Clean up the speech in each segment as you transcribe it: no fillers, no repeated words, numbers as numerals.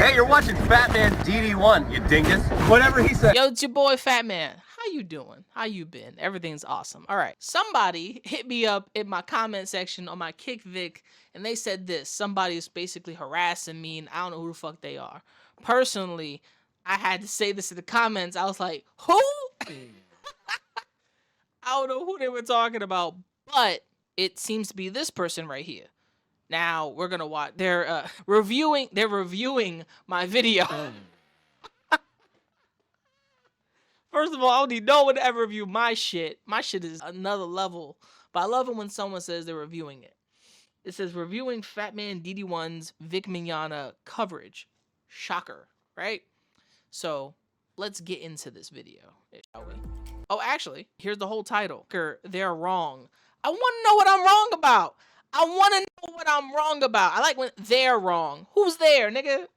Hey, you're watching Fat Man DD1, you dingus. Whatever he said. Yo, it's your boy Fat Man. How you doing? How you been? Everything's awesome. All right. Somebody hit me up in my comment section on my kickvic, and they said this. Somebody is basically harassing me, and I don't know who the fuck they are. Personally, I had to say this in the comments. I was like, who? I don't know who they were talking about, but it seems to be this person right here. Now we're gonna watch. They're reviewing my video. First of all, I don't need no one to ever review my shit. My shit is another level. But I love it when someone says they're reviewing it. It says reviewing Fat Man DD1's Vic Mignogna coverage. Shocker, right? So let's get into this video, shall we? Oh, actually, here's the whole title. They're wrong. I want to know what I'm wrong about. I want to know what I'm wrong about. I like when they're wrong. Who's there, nigga?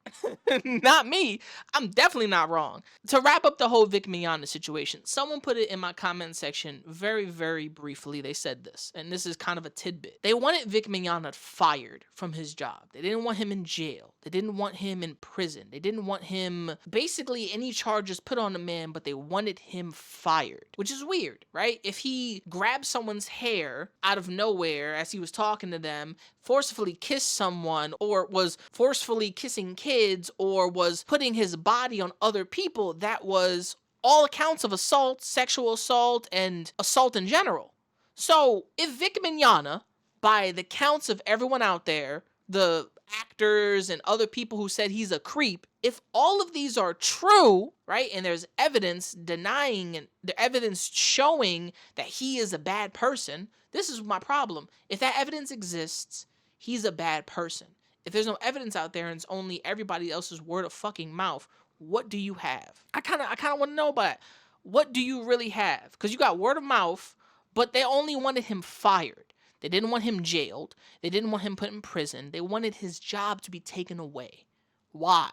Not me. I'm definitely not wrong. To wrap up the whole Vic Mignogna situation, someone put it in my comment section very, very briefly. They said this, and this is kind of a tidbit. They wanted Vic Mignogna fired from his job. They didn't want him in jail. They didn't want him in prison. They didn't want him, basically any charges put on the man, but they wanted him fired, which is weird, right? If he grabbed someone's hair out of nowhere as he was talking to them, forcefully kissed someone, or was forcefully kissing kids, or was putting his body on other people, that was all accounts of assault, sexual assault, and assault in general. So if Vic Mignogna, by the counts of everyone out there, the actors and other people who said he's a creep, if all of these are true, right, and there's evidence denying and the evidence showing that he is a bad person, this is my problem. If that evidence exists, he's a bad person. If there's no evidence out there and it's only everybody else's word of fucking mouth, what do you have? I kind of want to know about it. What do you really have? Because you got word of mouth, but they only wanted him fired. They didn't want him jailed. They didn't want him put in prison. They wanted his job to be taken away. Why?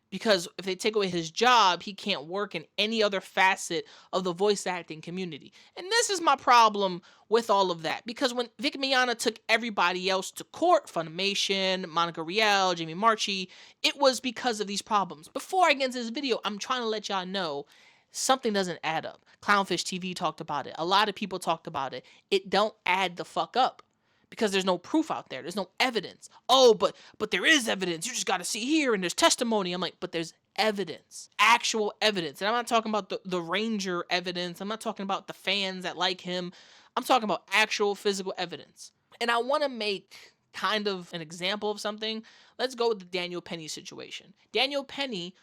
Because if they take away his job, he can't work in any other facet of the voice acting community. And this is my problem with all of that. Because when Vic Mignogna took everybody else to court, Funimation, Monica Rial, Jamie Marchi, it was because of these problems. Before I get into this video, I'm trying to let y'all know something doesn't add up. Clownfish TV talked about it. A lot of people talked about it. It don't add the fuck up. Because there's no proof out there. There's no evidence. Oh, but there is evidence. You just got to see here, and there's testimony. I'm like, but there's evidence. Actual evidence. And I'm not talking about the Ranger evidence. I'm not talking about the fans that like him. I'm talking about actual physical evidence. And I want to make kind of an example of something. Let's go with the Daniel Penny situation. Daniel Penny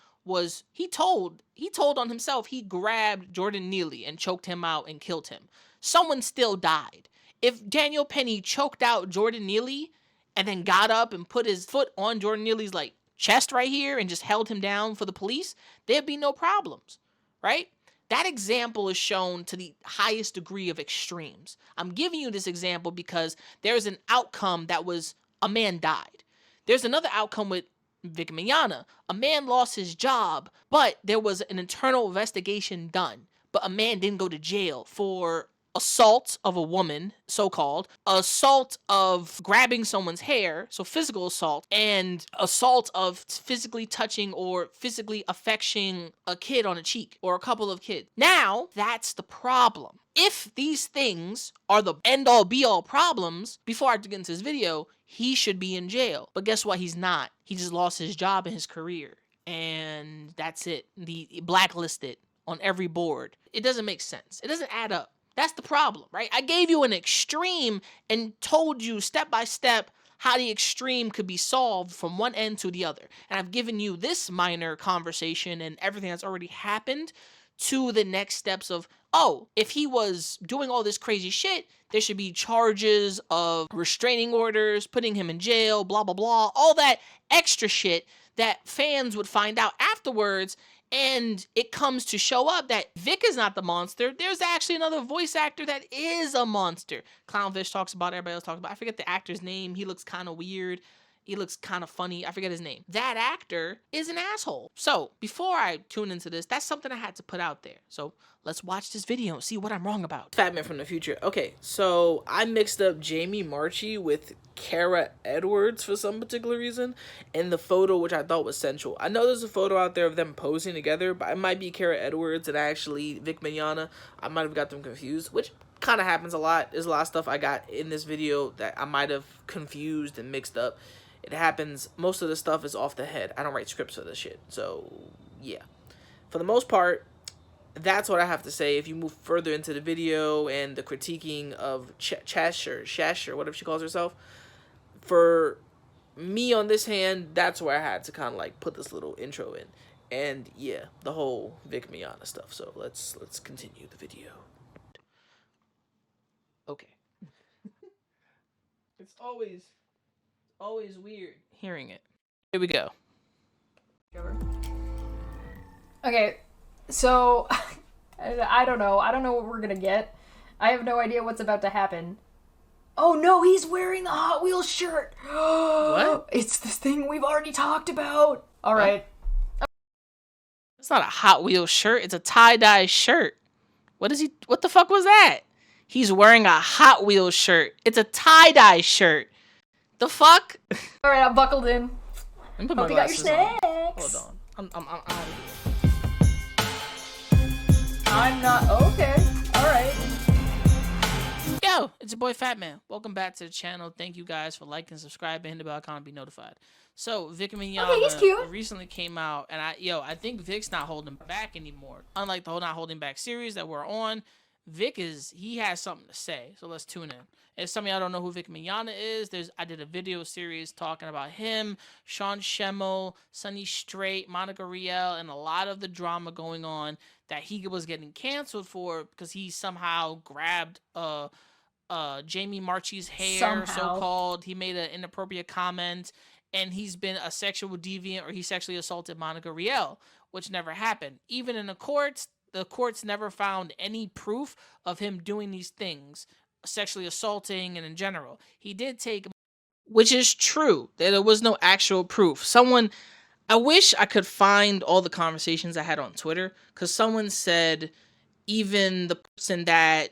he told on himself he grabbed Jordan Neely and choked him out and killed him. Someone still died. If Daniel Penny choked out Jordan Neely and then got up and put his foot on Jordan Neely's like chest right here and just held him down for the police, there'd be no problems, right? That example is shown to the highest degree of extremes. I'm giving you this example because there's an outcome that was a man died. There's another outcome with Vic Mignogna. A man lost his job, but there was an internal investigation done. But a man didn't go to jail for assault of a woman, so-called, assault of grabbing someone's hair, so physical assault, and assault of physically touching or physically affecting a kid on a cheek or a couple of kids. Now, that's the problem. If these things are the end-all be-all problems, before I get into this video, he should be in jail. But guess what? He's not. He just lost his job and his career. And that's it. The blacklisted on every board. It doesn't make sense. It doesn't add up. That's the problem, right? I gave you an extreme and told you step by step how the extreme could be solved from one end to the other. And I've given you this minor conversation and everything that's already happened to the next steps of, oh, if he was doing all this crazy shit, there should be charges of restraining orders, putting him in jail, blah, blah, blah, all that extra shit that fans would find out afterwards. And it comes to show up that Vic is not the monster. There's actually another voice actor that is a monster. Clownfish talks about it. Everybody else talks about it. I forget the actor's name. He looks kind of weird. He looks kind of funny. I forget his name. That actor is an asshole. So before I tune into this, that's something I had to put out there. So Let's watch this video and see what I'm wrong about. Fat Man from the future. Okay, so I mixed up Jamie Marchi with Kara Edwards for some particular reason in the photo, which I thought was sensual. I know there's a photo out there of them posing together, but it might be Kara Edwards and actually Vic Mignogna. I might have got them confused, which kind of happens a lot. There's a lot of stuff I got in this video that I might have confused and mixed up. It happens. Most of the stuff is off the head. I don't write scripts for this shit. So, yeah. For the most part, that's what I have to say. If you move further into the video and the critiquing of Shash, or whatever she calls herself, for me on this hand, that's where I had to kind of like put this little intro in. And yeah, the whole Vic Mignogna stuff. So let's continue the video. Okay. It's always weird hearing it. Here we go. Okay, so I don't know. I don't know what we're gonna get. I have no idea what's about to happen. Oh no, he's wearing the Hot Wheels shirt. What? It's this thing we've already talked about. All right. It's not a Hot Wheels shirt. It's a tie-dye shirt. What the fuck was that? He's wearing a Hot Wheels shirt. It's a tie-dye shirt. The fuck? All right, I'm buckled in. Let me put my Hope you got your glasses on. snacks. Hold on. I'm out of here. I'm not okay. All right. Yo, it's your boy Fat Man. Welcome back to the channel. Thank you guys for liking, subscribing, hit the bell icon to be notified. So Vic Mignogna he's cute. recently came out, and I think Vic's not holding back anymore. Unlike the whole Not Holding Back series that we're on, Vic he has something to say. So let's tune in. If some of y'all don't know who Vic Mignogna is, I did a video series talking about him, Sean Schemmel, Sonny Strait, Monica Riel, and a lot of the drama going on that he was getting canceled for because he somehow grabbed Jamie Marchi's hair, so-called. He made an inappropriate comment, and he's been a sexual deviant, or he sexually assaulted Monica Riel, which never happened. Even in the courts never found any proof of him doing these things, sexually assaulting, and in general. He did take, which is true, that there was no actual proof. I wish I could find all the conversations I had on Twitter, because someone said even the person that,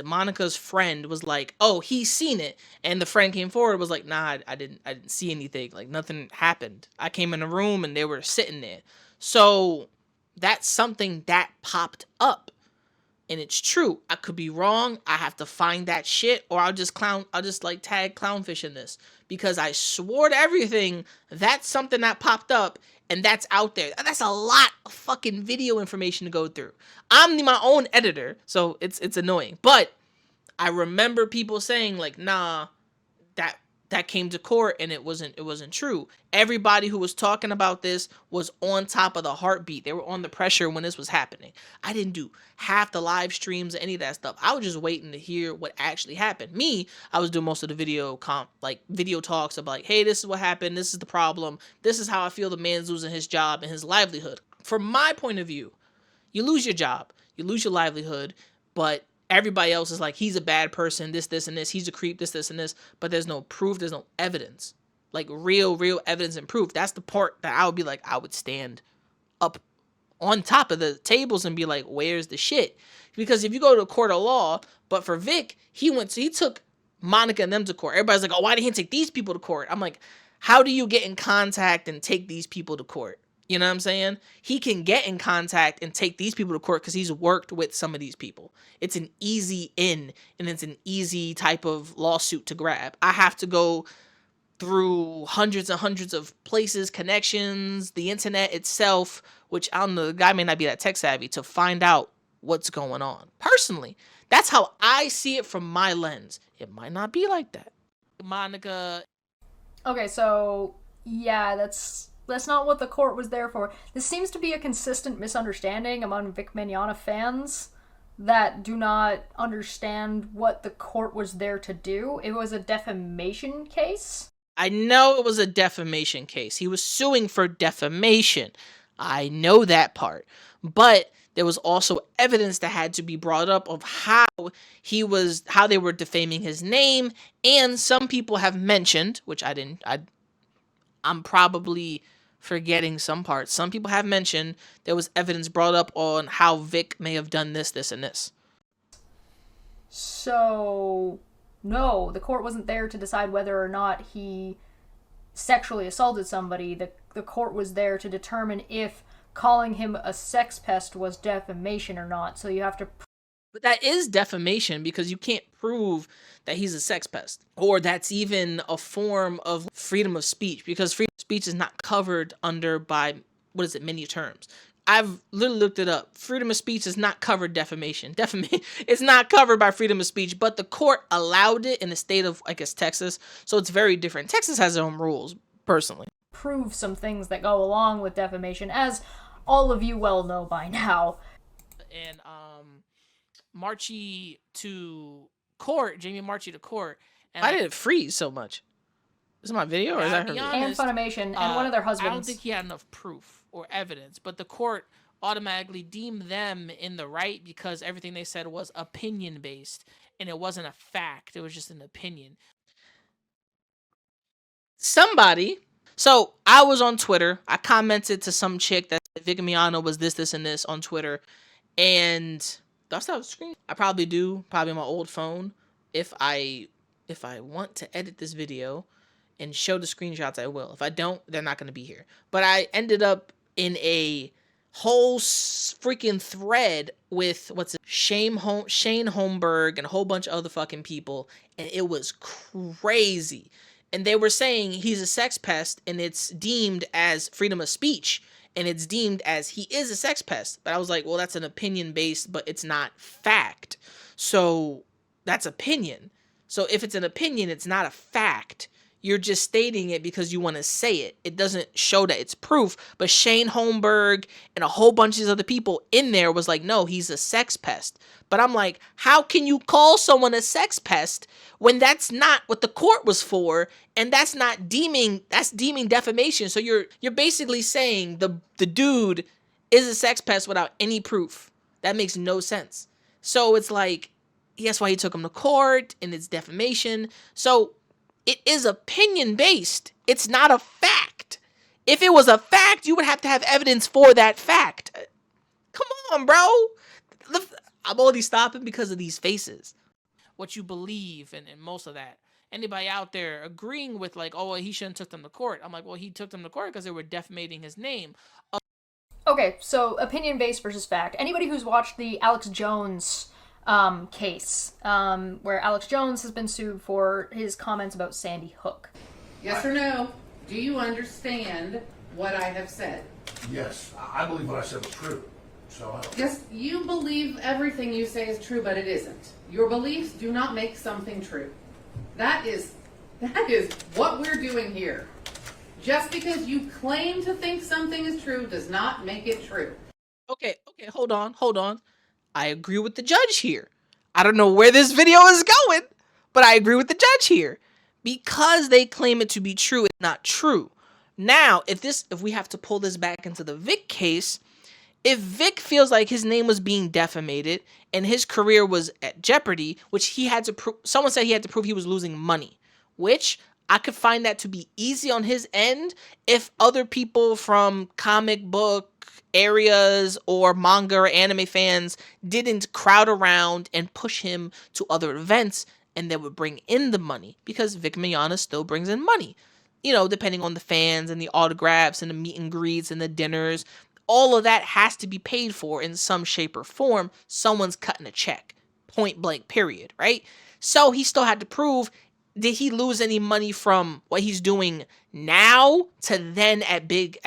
Monica's friend was like, oh, he's seen it. And the friend came forward, was like, nah, I didn't see anything. Like, nothing happened. I came in the room and they were sitting there. So that's something that popped up. And it's true. I could be wrong. I have to find that shit, or I'll just like tag clownfish in this, because I swore to everything. That's something that popped up, and that's out there. That's a lot of fucking video information to go through. I'm my own editor, so it's annoying. But I remember people saying like, nah, that came to court and it wasn't true. Everybody who was talking about this was on top of the heartbeat. They were on the pressure when this was happening. I didn't do half the live streams or any of that stuff. I was just waiting to hear what actually happened. I was doing most of the video talks about like, hey, this is what happened. This is the problem. This is how I feel the man's losing his job and his livelihood. From my point of view, you lose your job, you lose your livelihood, but everybody else is like, he's a bad person, this, and this. He's a creep, this, and this. But there's no proof. There's no evidence. Like, real evidence and proof. That's the part that I would be like, I would stand up on top of the tables and be like, where's the shit? Because if you go to a court of law, but for Vic, he took Monica and them to court. Everybody's like, oh, why didn't he take these people to court? I'm like, how do you get in contact and take these people to court? You know what I'm saying? He can get in contact and take these people to court because he's worked with some of these people. It's an easy in, and it's an easy type of lawsuit to grab. I have to go through hundreds and hundreds of places, connections, the internet itself, which I don't know, the guy may not be that tech savvy, to find out what's going on. Personally, that's how I see it from my lens. It might not be like that. Monica. Okay, so yeah, that's not what the court was there for. This seems to be a consistent misunderstanding among Vic Mignogna fans that do not understand what the court was there to do. It was a defamation case. I know it was a defamation case. He was suing for defamation. I know that part. But there was also evidence that had to be brought up of how they were defaming his name. And some people have mentioned, which I'm probably forgetting some parts. Some people have mentioned there was evidence brought up on how Vic may have done this, this, and this. So, no, the court wasn't there to decide whether or not he sexually assaulted somebody. The court was there to determine if calling him a sex pest was defamation or not. So you have to... But that is defamation because you can't prove that he's a sex pest. Or that's even a form of freedom of speech, because freedom of speech is not covered under by, many terms. I've literally looked it up. Freedom of speech is not covered defamation. It's not covered by freedom of speech, but the court allowed it in the state of, I guess, Texas. So it's very different. Texas has their own rules, personally. Prove some things that go along with defamation, as all of you well know by now. And Marchie to court, Jamie Marchie to court. And why did it freeze so much? Is it my video or is that her video? And Funimation and one of their husbands. I don't think he had enough proof or evidence, but the court automatically deemed them in the right because everything they said was opinion based and it wasn't a fact. It was just an opinion. So I was on Twitter. I commented to some chick that Vic Mignogna was this, and this on Twitter. And do I still have a screen? I probably do. Probably on my old phone. If I want to edit this video and show the screenshots, I will. If I don't, they're not going to be here. But I ended up in a whole freaking thread with Shane Holmberg and a whole bunch of other fucking people, and it was crazy. And they were saying he's a sex pest, and it's deemed as freedom of speech, and it's deemed as he is a sex pest. But I was like, well, that's an opinion based, but it's not fact. So that's opinion. So if it's an opinion, it's not a fact. You're just stating it because you want to say it. It doesn't show that it's proof. But Shane Holmberg and a whole bunch of these other people in there was like, no, he's a sex pest. But I'm like, how can you call someone a sex pest when that's not what the court was for, and that's deeming defamation? So you're basically saying the dude is a sex pest without any proof. That makes no sense. So it's like, that's why he took him to court, and it's defamation. So it is opinion based. It's not a fact. If it was a fact, you would have to have evidence for that fact. Come on, bro. I'm only stopping because of these faces. What you believe and most of that. Anybody out there agreeing with like, oh, well, he shouldn't took them to court. I'm like, well, he took them to court because they were defamating his name. Okay, so opinion-based versus fact. Anybody who's watched the Alex Jones case, where Alex Jones has been sued for his comments about Sandy Hook. Yes or no? Do you understand what I have said? Yes, I believe what I said was true. So Yes, you believe everything you say is true, but it isn't. Your beliefs do not make something true. That is what we're doing here. Just because you claim to think something is true does not make it true. Okay, hold on. I agree with the judge here. I don't know where this video is going, but I agree with the judge here. Because they claim it to be true, it's not true. Now, if we have to pull this back into the Vic case, if Vic feels like his name was being defamated and his career was at jeopardy, which he had to prove, someone said he had to prove he was losing money, which I could find that to be easy on his end if other people from comic book areas or manga or anime fans didn't crowd around and push him to other events and that would bring in the money, because Vic Mignogna still brings in money, depending on the fans and the autographs and the meet and greets and the dinners. All of that has to be paid for in some shape or form. Someone's cutting a check, point blank, period, right? So he still had to prove, did he lose any money from what he's doing now to then at big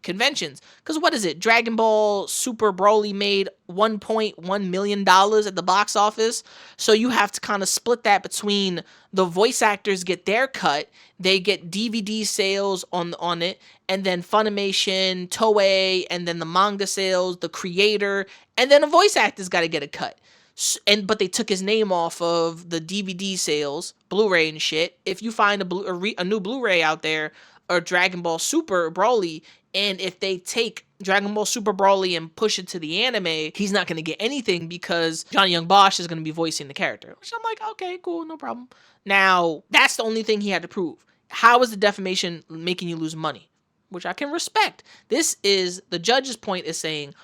conventions? Because what is it? Dragon Ball Super Broly made $1.1 million at the box office. So you have to kind of split that between the voice actors get their cut, they get DVD sales on it, and then Funimation, Toei, and then the manga sales, the creator, and then the voice actors got to get a cut. But they took his name off of the DVD sales, Blu-ray and shit. If you find a new Blu-ray out there, or Dragon Ball Super Broly, and if they take Dragon Ball Super Broly and push it to the anime, he's not going to get anything because Johnny Young Bosch is going to be voicing the character. Which I'm like, okay, cool, no problem. Now, that's the only thing he had to prove. How is the defamation making you lose money? which I can respect. The judge's point is saying,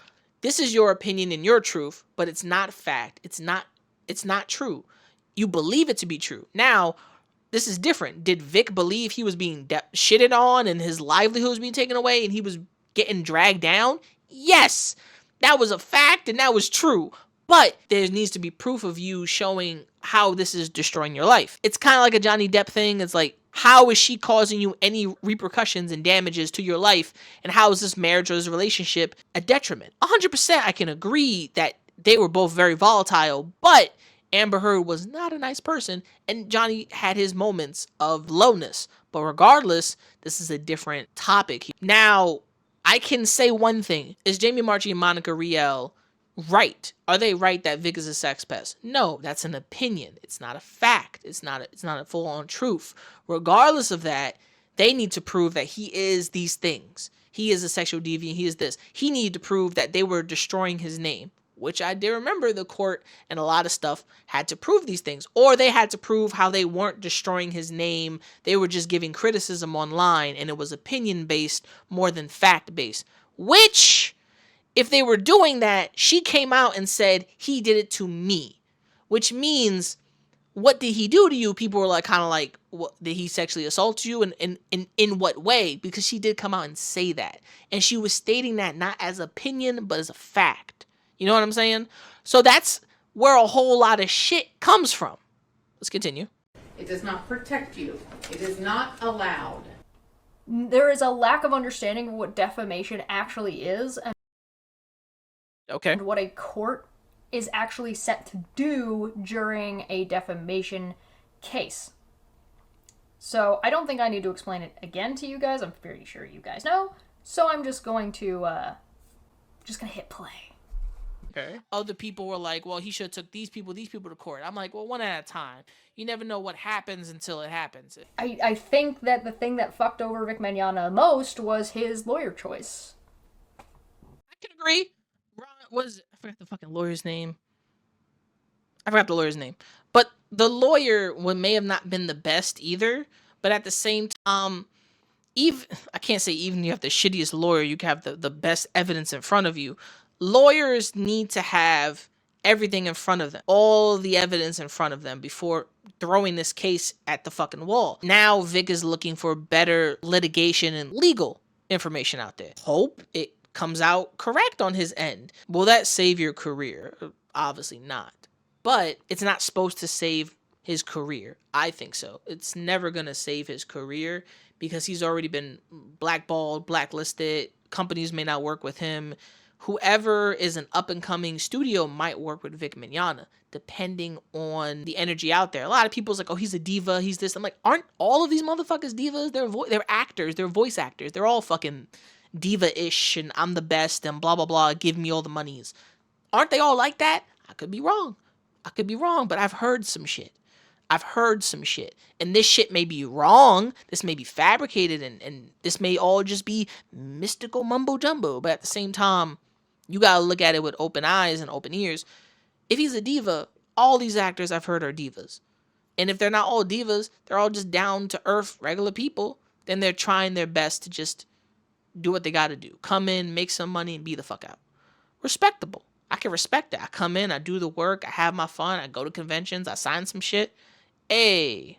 this is your opinion and your truth, but it's not fact. It's not true. You believe it to be true. Now, this is different. Did Vic believe he was being shitted on and his livelihood was being taken away and he was getting dragged down? Yes, that was a fact and that was true. But there needs to be proof of you showing how this is destroying your life. It's kind of like a Johnny Depp thing. It's like, how is she causing you any repercussions and damages to your life? And how is this marriage or this relationship a detriment? 100% I can agree that they were both very volatile, but Amber Heard was not a nice person, and Johnny had his moments of lowness. But regardless, this is a different topic. Now, I can say one thing. Is Jamie Marchi and Monica Riel right? Are they right that Vic is a sex pest? No, that's an opinion. It's not a fact. It's not a full-on truth. Regardless of that, they need to prove that he is these things. He is a sexual deviant. He is this. He needed to prove that they were destroying his name, which I did remember the court and a lot of stuff had to prove these things. Or they had to prove how they weren't destroying his name. They were just giving criticism online, and it was opinion-based more than fact-based. Which, if they were doing that, she came out and said, he did it to me. Which means, what did he do to you? People were like, kind of like, what, did he sexually assault you? And in what way? Because she did come out and say that. And she was stating that not as opinion, but as a fact. You know what I'm saying? So that's where a whole lot of shit comes from. Let's continue. It does not protect you. It is not allowed. There is a lack of understanding of what defamation actually is and what a court is actually set to do during a defamation case. So I don't think I need to explain it again to you guys. I'm pretty sure you guys know. So I'm just going to hit play. Okay. Other people were like, well, he should have took these people to court. I'm like, well, one at a time. You never know what happens until it happens. I think that the thing that fucked over Vic Mignogna most was his lawyer choice. I can agree. I forgot the fucking lawyer's name. I forgot the lawyer's name. But the lawyer may have not been the best either. But at the same time, I can't say even you have the shittiest lawyer, you can have the best evidence in front of you. Lawyers need to have everything in front of them, all the evidence in front of them before throwing this case at the fucking wall. Now Vic is looking for better litigation and legal information out there. Hope it comes out correct on his end. Will that save your career? Obviously not. But it's not supposed to save his career. I think so. It's never going to save his career because he's already been blackballed, blacklisted. Companies may not work with him. Whoever is an up-and-coming studio might work with Vic Mignogna, depending on the energy out there. A lot of people's like, oh, he's a diva, he's this. I'm like, aren't all of these motherfuckers divas? They're actors, they're voice actors. They're all fucking diva-ish, and I'm the best, and blah, blah, blah, give me all the monies. Aren't they all like that? I could be wrong, but I've heard some shit. And this shit may be wrong. This may be fabricated, and this may all just be mystical mumbo-jumbo. But at the same time, you gotta look at it with open eyes and open ears. If he's a diva, all these actors I've heard are divas. And if they're not all divas, they're all just down-to-earth, regular people, then they're trying their best to just do what they gotta do. Come in, make some money, and be the fuck out. Respectable. I can respect that. I come in, I do the work, I have my fun, I go to conventions, I sign some shit. Hey.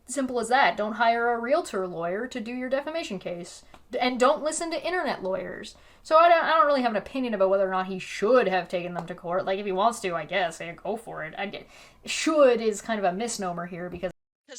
Simple as that. Don't hire a realtor lawyer to do your defamation case. And don't listen to internet lawyers. So I don't really have an opinion about whether or not he should have taken them to court. Like, if he wants to, I guess, go for it. Should is kind of a misnomer here because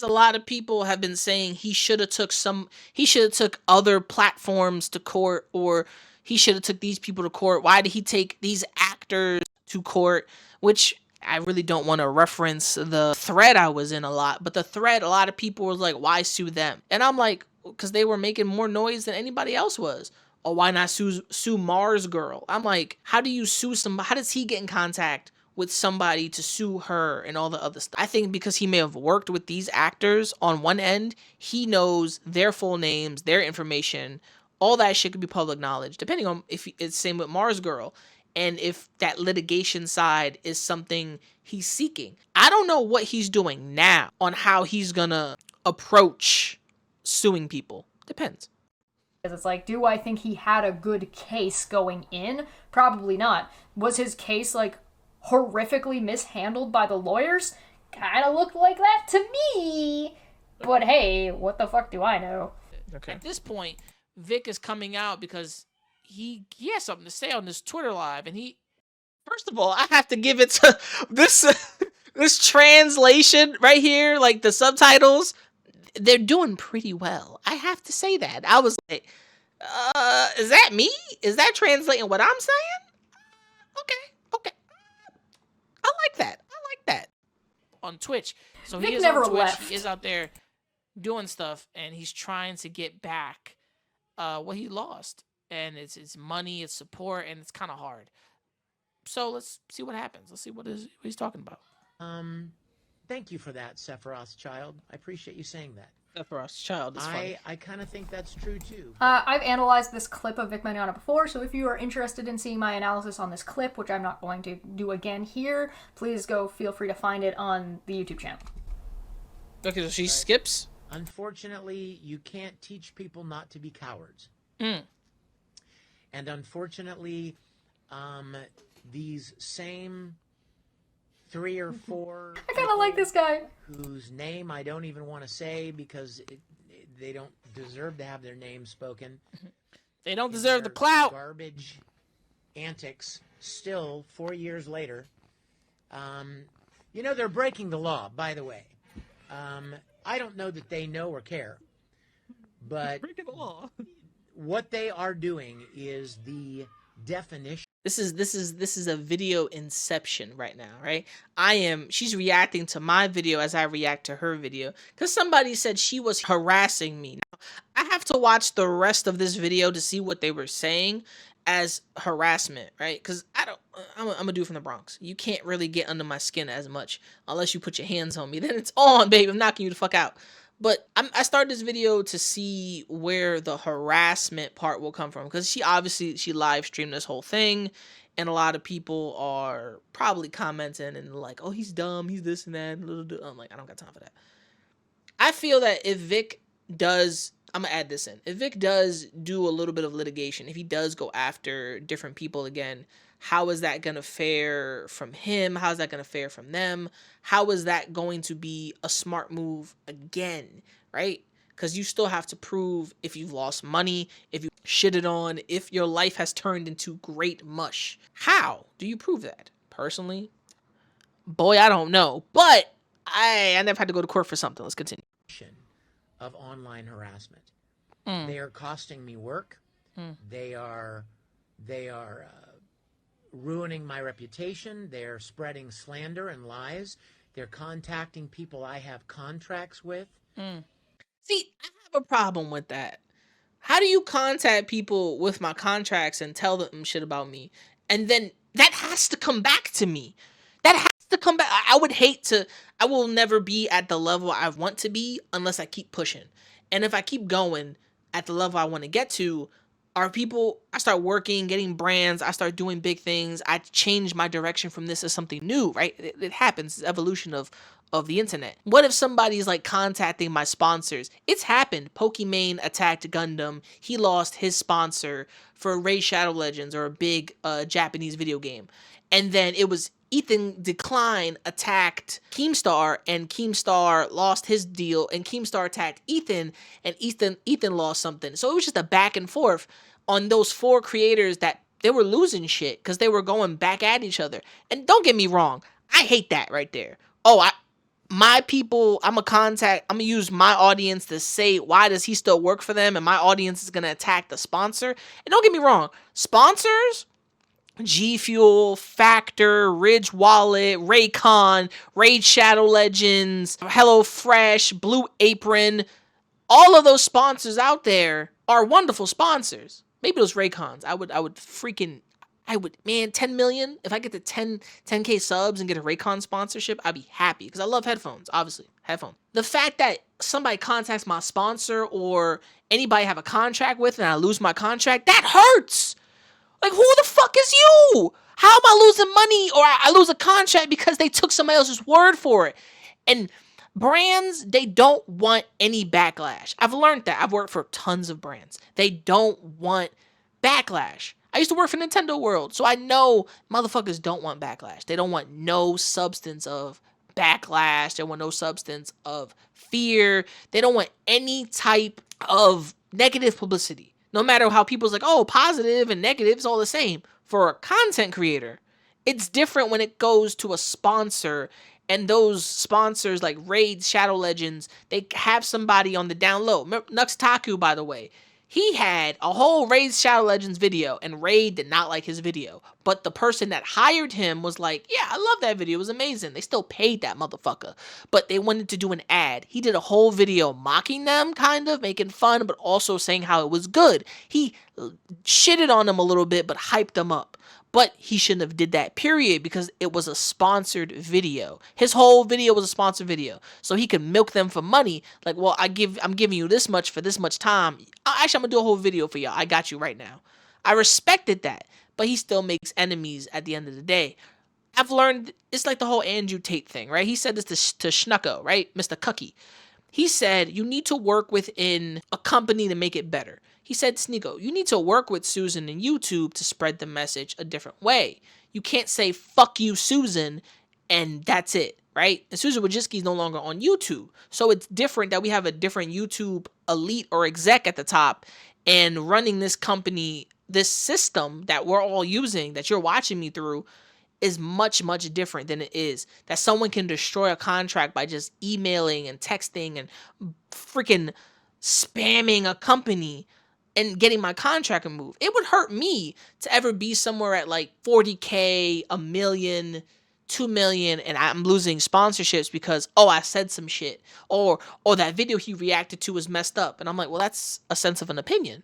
a lot of people have been saying he should have took other platforms to court, or he should have took these people to court. Why did he take these actors to court? Which I really don't want to reference the thread I was in a lot, but the thread, a lot of people were like, why sue them? And I'm like, because they were making more noise than anybody else was. Or why not sue Mars Girl? I'm like, how do you sue somebody? How does he get in contact with somebody to sue her and all the other stuff? I think because he may have worked with these actors on one end, he knows their full names, their information, all that shit could be public knowledge, depending on if it's same with Mars Girl. And if that litigation side is something he's seeking. I don't know what he's doing now on how he's gonna approach suing people. Depends. It's like, do I think he had a good case going in? Probably not. Was his case, like, horrifically mishandled by the lawyers? Kind of looked like that to me. But hey, what the fuck do I know? Okay. At this point, Vic is coming out because he has something to say on this Twitter live, and first of all, I have to give it to this this translation right here, like the subtitles. They're doing pretty well. I have to say that. I was like, is that me? Is that translating what I'm saying? Okay. I like that. On Twitch. So Vic he is never on Twitch. left. He is out there doing stuff, and he's trying to get back what he lost. And it's money, it's support, and it's kind of hard. So let's see what happens. Let's see what he's talking about. Thank you for that, Sephiroth's child. I appreciate you saying that. Sephiroth's child is funny. I kind of think that's true too. I've analyzed this clip of Vic Mignogna before, so if you are interested in seeing my analysis on this clip, which I'm not going to do again here, please feel free to find it on the YouTube channel. Okay, so she skips? Unfortunately, you can't teach people not to be cowards. Mm. And unfortunately, these same 3 or 4 I kind of like this guy. whose name I don't even want to say because they don't deserve to have their name spoken. They don't deserve the clout. Garbage antics still 4 years later. They're breaking the law, by the way. I don't know that they know or care, but Breaking the law. what they are doing is the definition. This is a video inception right now, right? She's reacting to my video as I react to her video because somebody said she was harassing me. Now, I have to watch the rest of this video to see what they were saying as harassment, right? Because I'm a dude from the Bronx. You can't really get under my skin as much unless you put your hands on me. Then it's on, babe. I'm knocking you the fuck out. But I started this video to see where the harassment part will come from. Because she live streamed this whole thing. And a lot of people are probably commenting and like, oh, he's dumb. He's this and that. I'm like, I don't got time for that. I feel that if Vic does, I'm going to add this in. If Vic does do a little bit of litigation, if he does go after different people again, how is that going to fare from him? How is that going to fare from them? How is that going to be a smart move again, right? Because you still have to prove if you've lost money, if you shitted on, if your life has turned into great mush. How do you prove that? Personally, boy, I don't know. But I never had to go to court for something. Let's continue. Of online harassment. Mm. They are costing me work. Mm. They are ruining my reputation. They're spreading slander and lies. They're contacting people I have contracts with. Mm. See, I have a problem with that. How do you contact people with my contracts and tell them shit about me? And then that has to come back to me. That has to come back. I will never be at the level I want to be unless I keep pushing. And if I keep going at the level I want to get to, I start working, getting brands, I start doing big things, I change my direction from this to something new, right? It happens. It's evolution of the internet. What if somebody's like contacting my sponsors? It's happened. Pokimane attacked Gundam. He lost his sponsor for Raid Shadow Legends or a big Japanese video game. And then it was Ethan Decline attacked Keemstar, and Keemstar lost his deal, and Keemstar attacked Ethan, and Ethan lost something. So it was just a back and forth on those 4 creators that they were losing shit because they were going back at each other. And don't get me wrong, I hate that right there. My people, I'm going to use my audience to say, why does he still work for them? And my audience is going to attack the sponsor. And don't get me wrong, sponsors, G Fuel, Factor, Ridge Wallet, Raycon, Raid Shadow Legends, HelloFresh, Blue Apron, all of those sponsors out there are wonderful sponsors. Maybe those Raycons. I would, man, 10 million. If I get to 10K subs and get a Raycon sponsorship, I'd be happy because I love headphones, obviously. Headphones. The fact that somebody contacts my sponsor or anybody I have a contract with and I lose my contract, that hurts. Like, who the fuck is you? How am I losing money or I lose a contract because they took somebody else's word for it? And Brands, they don't want any backlash. I've learned that. I've worked for tons of brands. They don't want backlash. I used to work for Nintendo World, so I know motherfuckers don't want backlash. They don't want no substance of backlash. They want no substance of fear. They don't want any type of negative publicity. No matter how people's like, oh, positive and negative is all the same. For a content creator, it's different when it goes to a sponsor, and those sponsors like Raid, Shadow Legends, they have somebody on the down low. Nux Taku, by the way, he had a whole Raid Shadow Legends video, and Raid did not like his video. But the person that hired him was like, yeah, I love that video. It was amazing. They still paid that motherfucker. But they wanted to do an ad. He did a whole video mocking them, kind of, making fun, but also saying how it was good. He shitted on them a little bit, but hyped them up. But he shouldn't have did that, period, because it was a sponsored video. His whole video was a sponsored video. So he could milk them for money. Like, well, I'm giving you this much for this much time. Actually, I'm going to do a whole video for y'all. I got you right now. I respected that. But he still makes enemies at the end of the day. I've learned, it's like the whole Andrew Tate thing, right? He said this to Schnucko, right? Mr. Cookie. He said, you need to work within a company to make it better. He said, Sneeko, you need to work with Susan and YouTube to spread the message a different way. You can't say, fuck you, Susan, and that's it, right? And Susan Wojcicki is no longer on YouTube. So it's different that we have a different YouTube elite or exec at the top and running this company, this system that we're all using, that you're watching me through, is much, much different than it is that someone can destroy a contract by just emailing and texting and freaking spamming a company and getting my contract removed. It would hurt me to ever be somewhere at like 40K, a million, 2 million, and I'm losing sponsorships because, oh, I said some shit, or that video he reacted to was messed up. And I'm like, well, that's a sense of an opinion.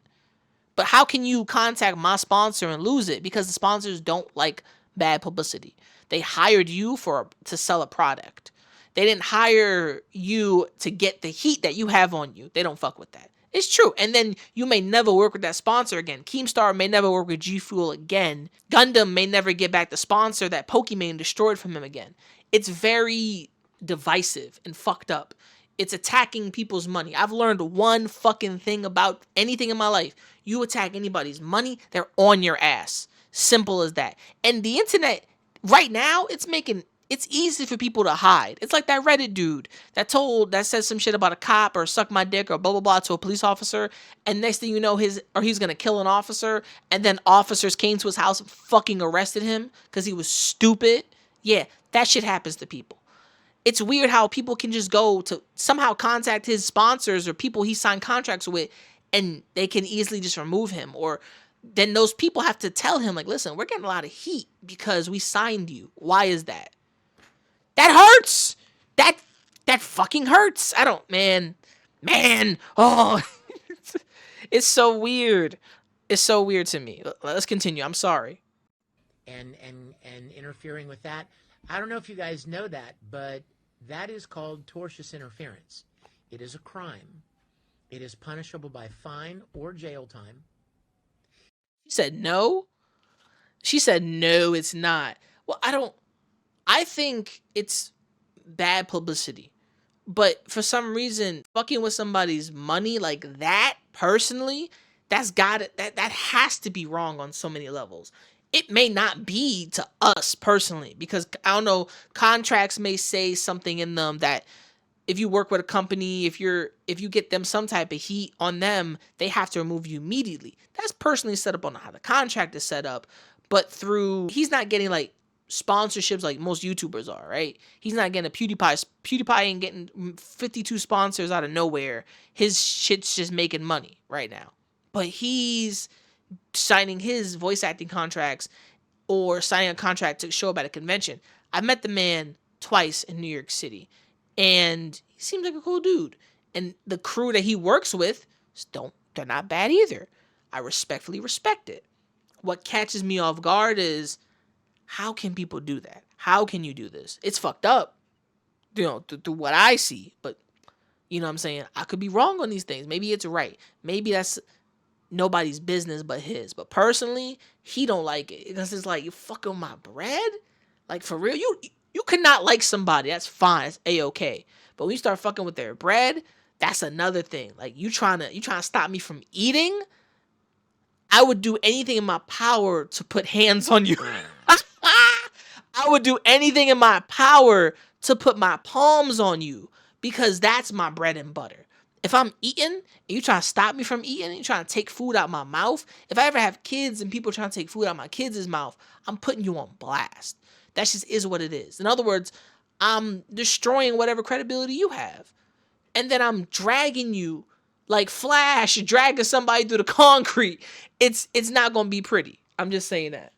But how can you contact my sponsor and lose it? Because the sponsors don't like bad publicity. They hired you to sell a product. They didn't hire you to get the heat that you have on you. They don't fuck with that. It's true. And then you may never work with that sponsor again. Keemstar may never work with G Fuel again. Gundam may never get back the sponsor that Pokimane destroyed from him again. It's very divisive and fucked up. It's attacking people's money. I've learned one fucking thing about anything in my life. You attack anybody's money, they're on your ass. Simple as that. And the internet, right now, it's easy for people to hide. It's like that Reddit dude that says some shit about a cop or suck my dick or blah, blah, blah to a police officer. And next thing you know, he's going to kill an officer. And then officers came to his house and fucking arrested him because he was stupid. Yeah, that shit happens to people. It's weird how people can just go to somehow contact his sponsors or people he signed contracts with, and they can easily just remove him. Or then those people have to tell him, like, listen, we're getting a lot of heat because we signed you. Why is that? That hurts. That fucking hurts. Man, oh, it's so weird. It's so weird to me. Let's continue. I'm sorry. And interfering with that. I don't know if you guys know that, but that is called tortious interference. It is a crime. It is punishable by fine or jail time. She said no. She said no, it's not. Well, I think it's bad publicity. But for some reason, fucking with somebody's money like that, personally, that has to be wrong on so many levels. It may not be to us personally, because I don't know, contracts may say something in them that if you work with a company, if you get them some type of heat on them, they have to remove you immediately. That's personally set up on how the contract is set up, but he's not getting like sponsorships like most YouTubers are, right? He's not getting a PewDiePie ain't getting 52 sponsors out of nowhere. His shit's just making money right now. But he's signing his voice acting contracts or signing a contract to show up at a convention. I met the man twice in New York City, and he seems like a cool dude. And the crew that he works with, they're not bad either. I respectfully respect it. What catches me off guard is, how can people do that? How can you do this? It's fucked up, through what I see. But, you know what I'm saying? I could be wrong on these things. Maybe it's right. Maybe that's nobody's business but his. But personally, he don't like it. Because it's like, you fucking with my bread? Like, for real? You could not like somebody. That's fine. It's A-okay. But when you start fucking with their bread, that's another thing. Like, you trying to stop me from eating? I would do anything in my power to put hands on you. I would do anything in my power to put my palms on you, because that's my bread and butter. If I'm eating and you trying to stop me from eating, you trying to take food out my mouth, if I ever have kids and people trying to take food out my kids' mouth, I'm putting you on blast. That just is what it is. In other words, I'm destroying whatever credibility you have. And then I'm dragging you like Flash dragging somebody through the concrete. It's not going to be pretty. I'm just saying that.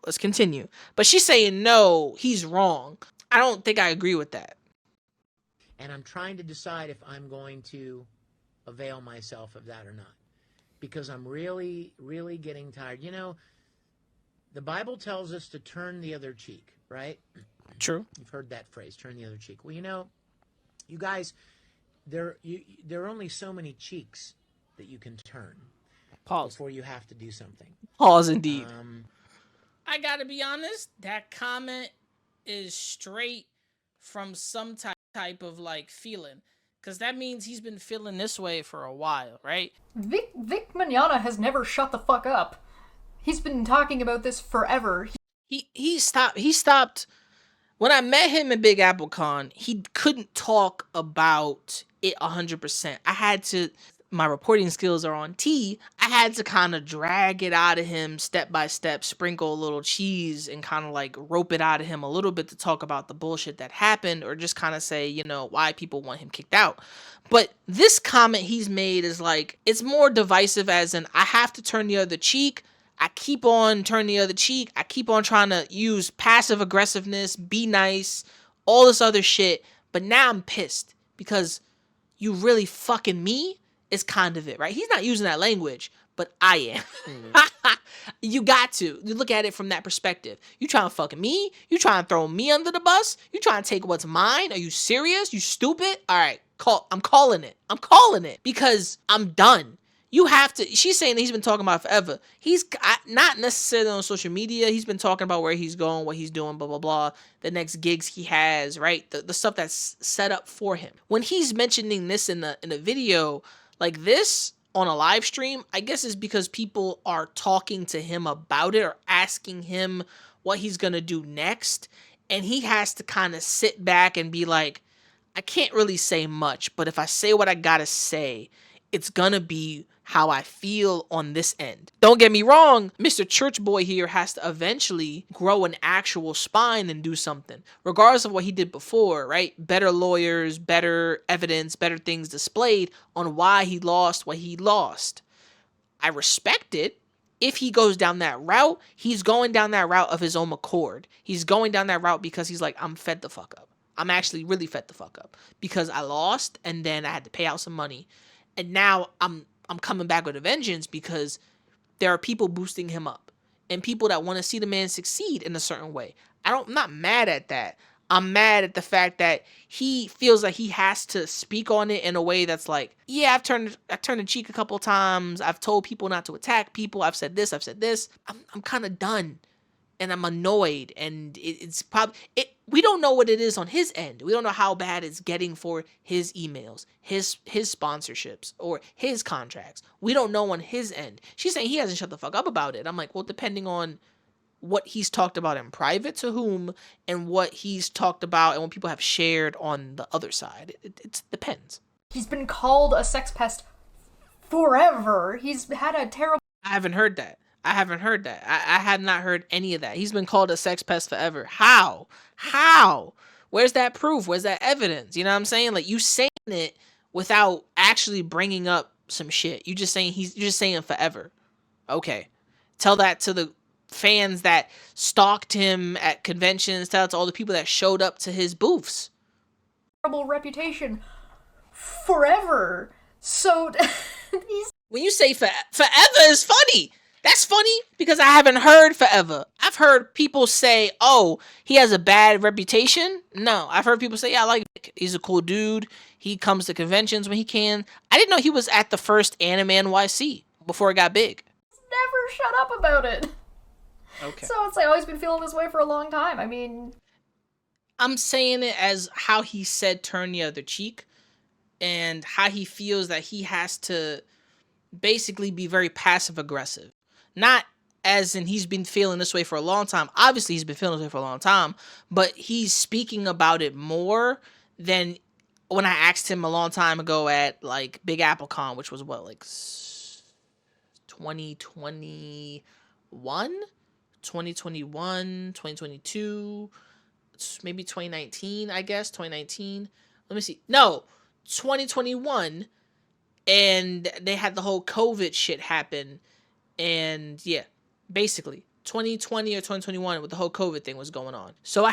Let's continue. But she's saying, no, he's wrong. I don't think I agree with that. And I'm trying to decide if I'm going to avail myself of that or not. Because I'm really, really getting tired. You know, the Bible tells us to turn the other cheek, right? True. You've heard that phrase, turn the other cheek. Well, you know, you guys, there are only so many cheeks that you can turn. Pause. Before you have to do something. Pause indeed. I gotta be honest, that comment is straight from some type of like feeling, because that means he's been feeling this way for a while, right? Vic Mignogna has never shut the fuck up. He's been talking about this forever. He stopped. When I met him in Big Apple Con, he couldn't talk about it 100%. My reporting skills are on T. I had to kind of drag it out of him step by step, sprinkle a little cheese, and kind of like rope it out of him a little bit to talk about the bullshit that happened, or just kind of say, you know, why people want him kicked out. But this comment he's made is like, it's more divisive, as in, I have to turn the other cheek. I keep on turning the other cheek. I keep on trying to use passive aggressiveness, be nice, all this other shit. But now I'm pissed because you really fucking me is kind of it, right? He's not using that language, but I am. You got to. You look at it from that perspective. You trying to fuck me? You trying to throw me under the bus? You trying to take what's mine? Are you serious? You stupid? All right, I'm calling it. I'm calling it because I'm done. You have to. She's saying that he's been talking about it forever. He's not necessarily on social media. He's been talking about where he's going, what he's doing, blah, blah, blah. The next gigs he has, right? The stuff that's set up for him. When he's mentioning this in the video like this on a live stream, I guess is because people are talking to him about it or asking him what he's going to do next. And he has to kind of sit back and be like, I can't really say much, but if I say what I got to say, it's gonna be how I feel on this end. Don't get me wrong, Mr. Church Boy here has to eventually grow an actual spine and do something, regardless of what he did before, right? Better lawyers, better evidence, better things displayed on why he lost what he lost. I respect it. If he goes down that route, he's going down that route of his own accord. He's going down that route because he's like, I'm fed the fuck up. I'm actually really fed the fuck up because I lost and then I had to pay out some money. And now I'm coming back with a vengeance because there are people boosting him up and people that want to see the man succeed in a certain way. I'm not mad at that. I'm mad at the fact that he feels like he has to speak on it in a way that's like, yeah, I've turned the cheek a couple times. I've told people not to attack people. I've said this. I'm kind of done. And I'm annoyed, and it's probably we don't know what it is on his end. We don't know how bad it's getting for his emails, his sponsorships, or his contracts. We don't know on his end. She's saying he hasn't shut the fuck up about it. I'm like, well, depending on what he's talked about in private to whom, and what he's talked about, and what people have shared on the other side, it depends. He's been called a sex pest forever. He's had a terrible. I haven't heard that. I have not heard any of that. He's been called a sex pest forever. How? Where's that proof? Where's that evidence? You know what I'm saying? Like, you saying it without actually bringing up some shit. You're just saying forever. Okay. Tell that to the fans that stalked him at conventions. Tell it to all the people that showed up to his booths. Terrible reputation forever. So when you say forever is funny. That's funny because I haven't heard forever. I've heard people say, oh, he has a bad reputation. No, I've heard people say, yeah, I like Vic. He's a cool dude. He comes to conventions when he can. I didn't know he was at the first Anime NYC before it got big. Never shut up about it. Okay. So it's like, oh, he's been feeling this way for a long time. I mean, I'm saying it as how he said turn the other cheek, and how he feels that he has to basically be very passive aggressive. Not as in he's been feeling this way for a long time. Obviously, he's been feeling this way for a long time, but he's speaking about it more than when I asked him a long time ago at like Big Apple Con, which was what, like 2021, 2022, maybe 2019, I guess 2019. Let me see. No, 2021, and they had the whole COVID shit happen, and yeah, basically 2020 or 2021 with the whole COVID thing was going on. So I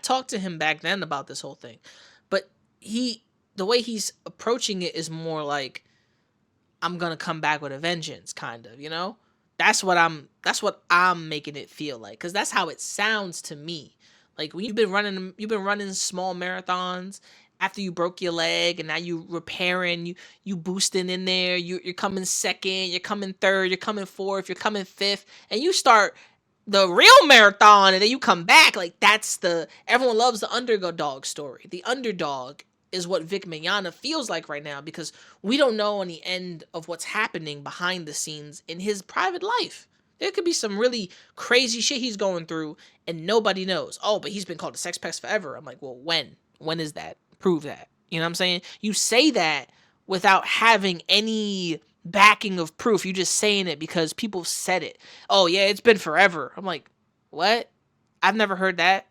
talked to him back then about this whole thing, but the way he's approaching it is more like, I'm gonna come back with a vengeance, kind of, you know? That's what I'm making it feel like, because that's how it sounds to me. Like, when you've been running small marathons after you broke your leg, and now you repairing, you boosting in there, you're coming second, you're coming third, you're coming fourth, you're coming fifth, and you start the real marathon, and then you come back. Like, everyone loves the underdog story. The underdog is what Vic Mignogna feels like right now, because we don't know on the end of what's happening behind the scenes in his private life. There could be some really crazy shit he's going through and nobody knows. Oh, but he's been called a sex pest forever. I'm like, well, when? When is that? Prove that. You know what I'm saying? You say that without having any backing of proof. You're just saying it because people said it. Oh, yeah, it's been forever. I'm like, what? I've never heard that.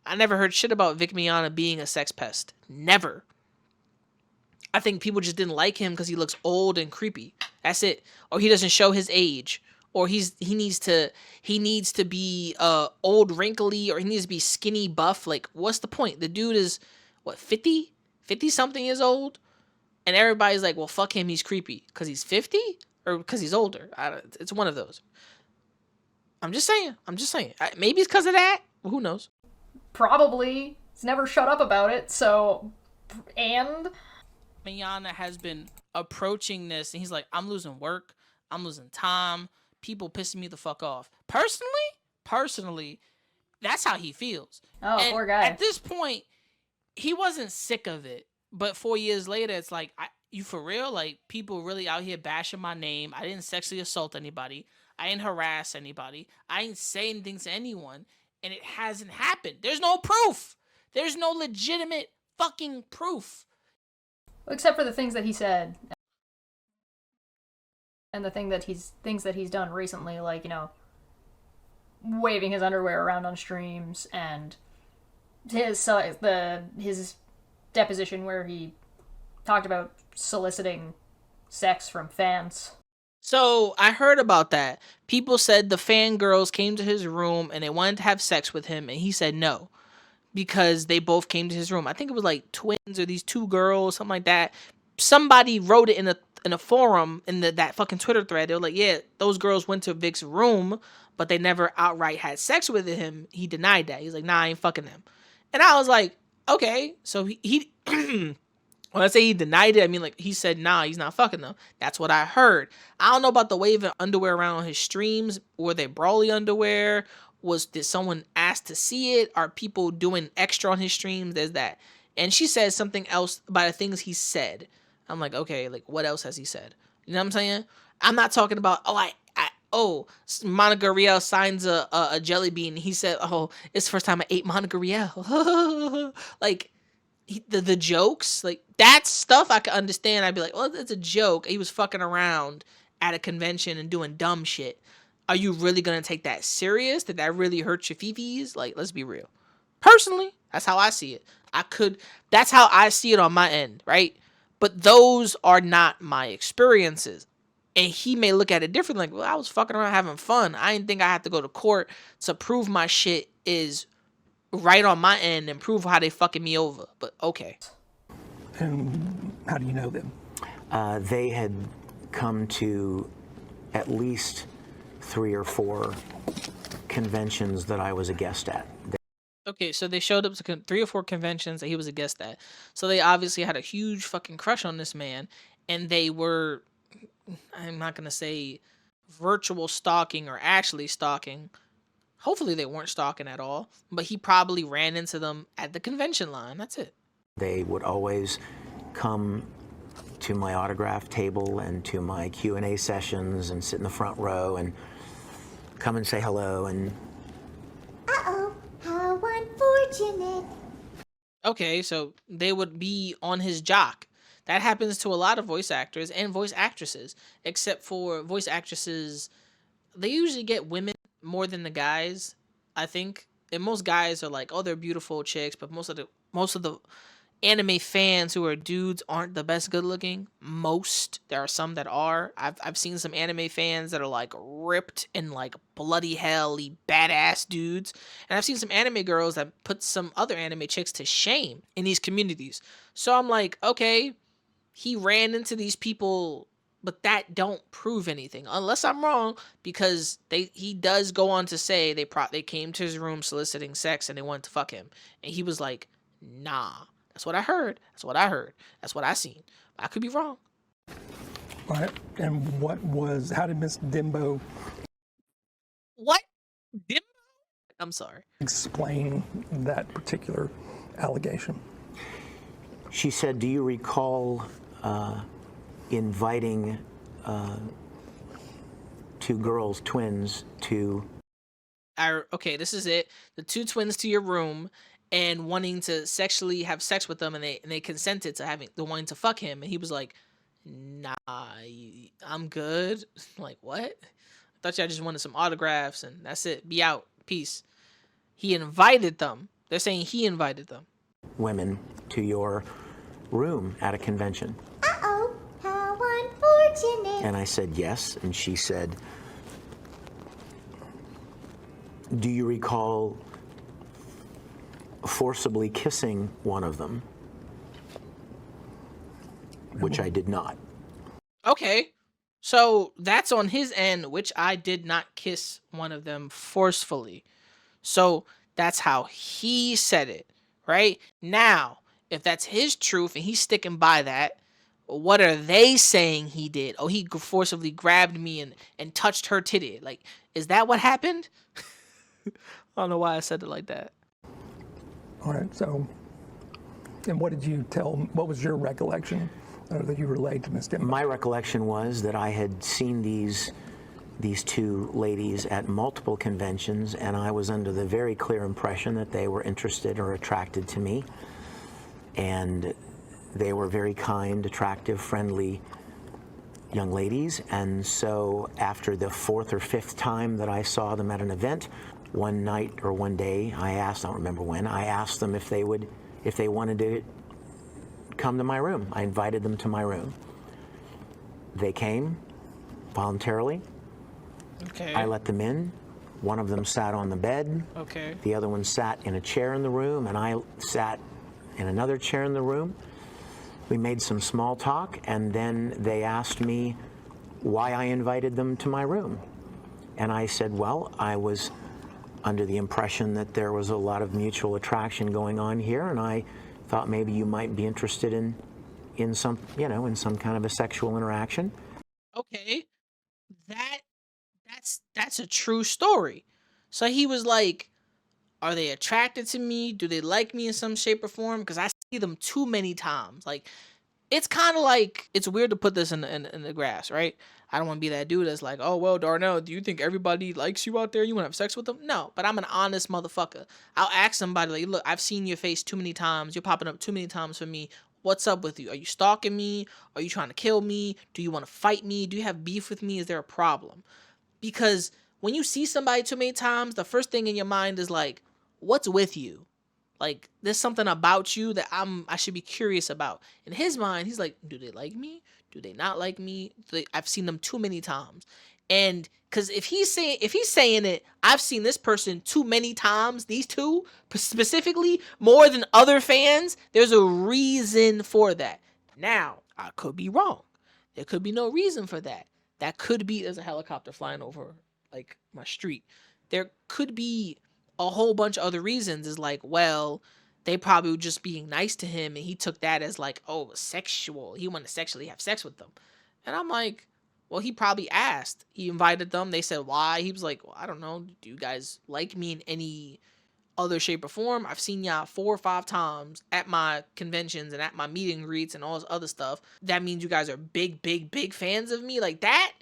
I never heard shit about Vic Mignogna being a sex pest. Never. I think people just didn't like him because he looks old and creepy. That's it. Or he doesn't show his age. Or he needs to be old, wrinkly, or he needs to be skinny, buff. Like, what's the point? The dude is, what, 50? 50-something years old? And everybody's like, well, fuck him, he's creepy. Because he's 50? Or because he's older? It's one of those. I'm just saying. Maybe it's because of that. Well, who knows? Probably. He's never shut up about it, so... And... Mignogna has been approaching this, and he's like, I'm losing work. I'm losing time. People pissing me the fuck off. Personally, that's how he feels. Oh, and poor guy. At this point, he wasn't sick of it. But 4 years later, it's like, you for real? Like, people really out here bashing my name. I didn't sexually assault anybody. I didn't harass anybody. I didn't say anything to anyone. And it hasn't happened. There's no proof. There's no legitimate fucking proof. Except for the things that he said. And the things that he's done recently, like, you know, waving his underwear around on streams, and his deposition where he talked about soliciting sex from fans. So I heard about that. People said the fangirls came to his room and they wanted to have sex with him, and he said no, because they both came to his room. I think it was like twins or these two girls, something like that. Somebody wrote it in a forum in that fucking Twitter thread. They were like, yeah, those girls went to Vic's room, but they never outright had sex with him. He denied that. He's like, nah, I ain't fucking them. And I was like, okay. So he when I say he denied it, I mean, like, he said, nah, he's not fucking them. That's what I heard. I don't know about the waving underwear around on his streams. Were they brawly underwear? Did someone ask to see it? Are people doing extra on his streams? There's that. And she said something else about the things he said. I'm like, okay, like, what else has he said? You know what I'm saying? I'm not talking about, Monica Riel signs a jelly bean. He said, oh, it's the first time I ate Monica Riel. Like, the jokes, like, that stuff I could understand. I'd be like, well, it's a joke. He was fucking around at a convention and doing dumb shit. Are you really going to take that serious? Did that really hurt your fifis? Like, let's be real. Personally, that's how I see it. That's how I see it on my end, right? But those are not my experiences. And he may look at it differently. Like, well, I was fucking around having fun. I didn't think I had to go to court to prove my shit is right on my end and prove how they fucking me over. But okay. And how do you know them? They had come to at least 3 or 4 conventions that I was a guest at. Okay, so they showed up to 3 or 4 conventions that he was a guest at. So they obviously had a huge fucking crush on this man. And they were, I'm not going to say virtual stalking or actually stalking. Hopefully they weren't stalking at all, but he probably ran into them at the convention line. That's it. They would always come to my autograph table and to my Q&A sessions and sit in the front row and come and say hello and... Uh-oh, how unfortunate. Okay, so they would be on his jock. That happens to a lot of voice actors and voice actresses, except for voice actresses. They usually get women more than the guys, I think. And most guys are like, oh, they're beautiful chicks, but most of the anime fans who are dudes aren't the best good looking. There are some that are. I've seen some anime fans that are like ripped and like bloody helly badass dudes, and I've seen some anime girls that put some other anime chicks to shame in these communities. So I'm like, okay, he ran into these people, but that don't prove anything unless I'm wrong, because he does go on to say they came to his room soliciting sex and they wanted to fuck him, and he was like, nah. That's what I heard. That's what I seen. I could be wrong. All right. And how did Miss Dimbo What? Dimbo? I'm sorry. explain that particular allegation? She said, do you recall inviting two girls, twins, to... Okay, this is it. The two twins to your room and wanting to sexually have sex with them, and they consented to wanting to fuck him, and he was like, nah, I'm good. Like, what? I thought y'all just wanted some autographs and that's it. Be out. Peace. He invited them. They're saying he invited them. Women to your room at a convention. Uh-oh, how unfortunate. And I said yes, and she said, do you recall forcibly kissing one of them? Which I did not. Okay, so that's on his end, which I did not kiss one of them forcefully. So that's how he said it, right? Now, if that's his truth and he's sticking by that, what are they saying he did? Oh, he forcibly grabbed me and touched her titty. Like, is that what happened? I don't know why I said it like that. All right. So, and what was your recollection that you relayed to Miss Dimbo? My recollection was that I had seen these two ladies at multiple conventions, and I was under the very clear impression that they were interested or attracted to me. And they were very kind, attractive, friendly young ladies. And so after the fourth or fifth time that I saw them at an event, one night or one day, I don't remember when, I asked them if they wanted to come to my room. I invited them to my room. They came voluntarily. Okay. I let them in. One of them sat on the bed. Okay. The other one sat in a chair in the room, and I sat in another chair in the room. We made some small talk, and then they asked me why I invited them to my room. And I said, well, I was under the impression that there was a lot of mutual attraction going on here, and I thought maybe you might be interested in some kind of a sexual interaction. Okay. That's a true story. So he was like, are they attracted to me? Do they like me in some shape or form? Because I see them too many times. Like, it's kind of like, it's weird to put this in the grass, right? I don't want to be that dude that's like, oh, well, Darnell, do you think everybody likes you out there? You want to have sex with them? No, but I'm an honest motherfucker. I'll ask somebody, like, look, I've seen your face too many times. You're popping up too many times for me. What's up with you? Are you stalking me? Are you trying to kill me? Do you want to fight me? Do you have beef with me? Is there a problem? Because when you see somebody too many times, the first thing in your mind is like, what's with you? Like, there's something about you that I should be curious about. In his mind, he's like, do they like me? Do they not like me? I've seen them too many times. And because if he's saying it, I've seen this person too many times, these two specifically, more than other fans, there's a reason for that. Now, I could be wrong. There could be no reason for that. That could be, there's a helicopter flying over like my street. There could be a whole bunch of other reasons. Is like, well, they probably were just being nice to him and he took that as like, oh, sexual. He wanted to sexually have sex with them. And I'm like, Well, he probably asked. He invited them. They said why. He was like, well, I don't know. Do you guys like me in any other shape or form? I've seen y'all 4 or 5 times at my conventions and at my meet and greets and all this other stuff. That means you guys are big fans of me like that?